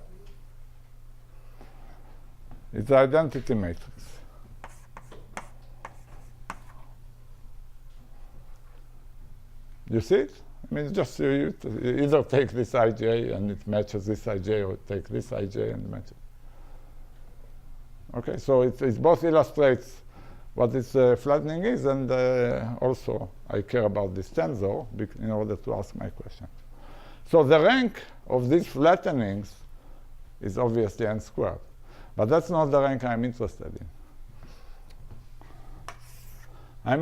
It's the identity matrix. You see it? I mean, it's just you either take this ij and it matches this ij, or take this ij and match it. Okay, so it both illustrates what this flattening is, and also I care about this tensor in order to ask my question. So the rank of these flattenings is obviously n squared. But that's not the rank I'm interested in. I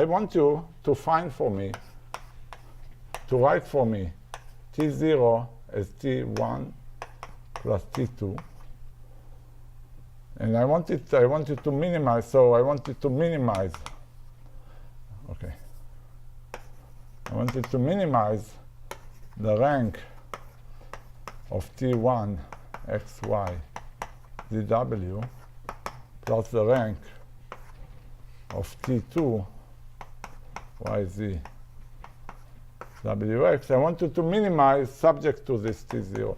want you to find for me, to write for me T0 as T1 plus T2. And I want you to minimize, so I want you to minimize, okay. I want you to minimize the rank of T1 xy dw plus the rank of T2 yz wx. I want you to minimize subject to this T0.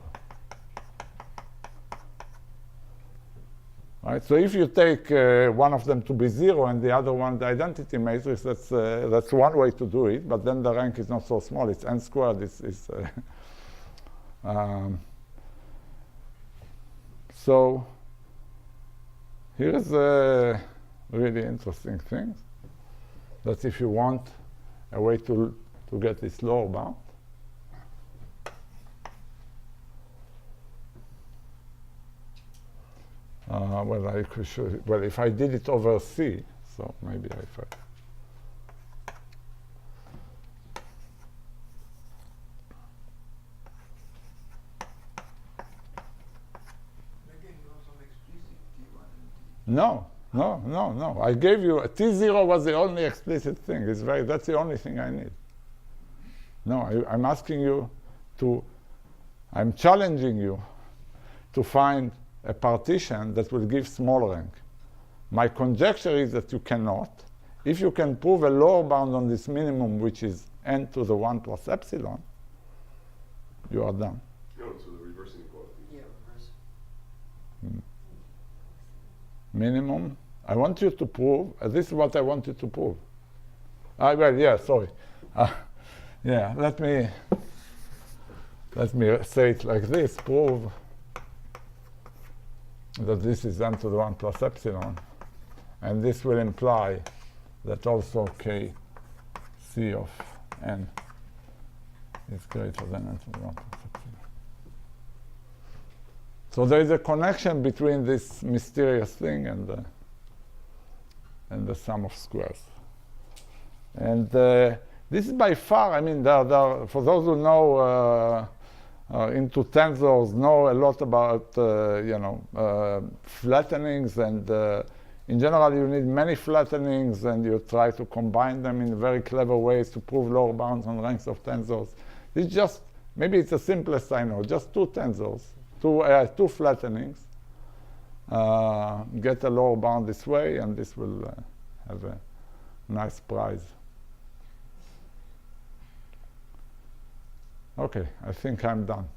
Right? So if you take one of them to be 0 and the other one the identity matrix, that's one way to do it, but then the rank is not so small. It's n squared. So here is a really interesting thing, that if you want a way to get this lower bound, well, if I did it over C, so maybe if I... No. I gave you T0 was the only explicit thing. That's the only thing I need. No, I'm asking you I'm challenging you to find a partition that will give small rank. My conjecture is that you cannot. If you can prove a lower bound on this minimum, which is n to the 1 plus epsilon, you are done. No, so the reverse inequality. Yeah, reverse. Minimum. I want you to prove, this is what I want you to prove. Well, yeah, sorry. Yeah, let me say it like this. Prove that this is n to the 1 plus epsilon. And this will imply that also k c of n is greater than n to the 1 plus epsilon. So there is a connection between this mysterious thing and the sum of squares. And this is by far, I mean, for those who know into tensors, know a lot about flattenings, and in general you need many flattenings, and you try to combine them in very clever ways to prove lower bounds on ranks of tensors. It's just, maybe it's the simplest I know, just two tensors, two flattenings, get a lower bound this way, and this will have a nice prize. Okay, I think I'm done.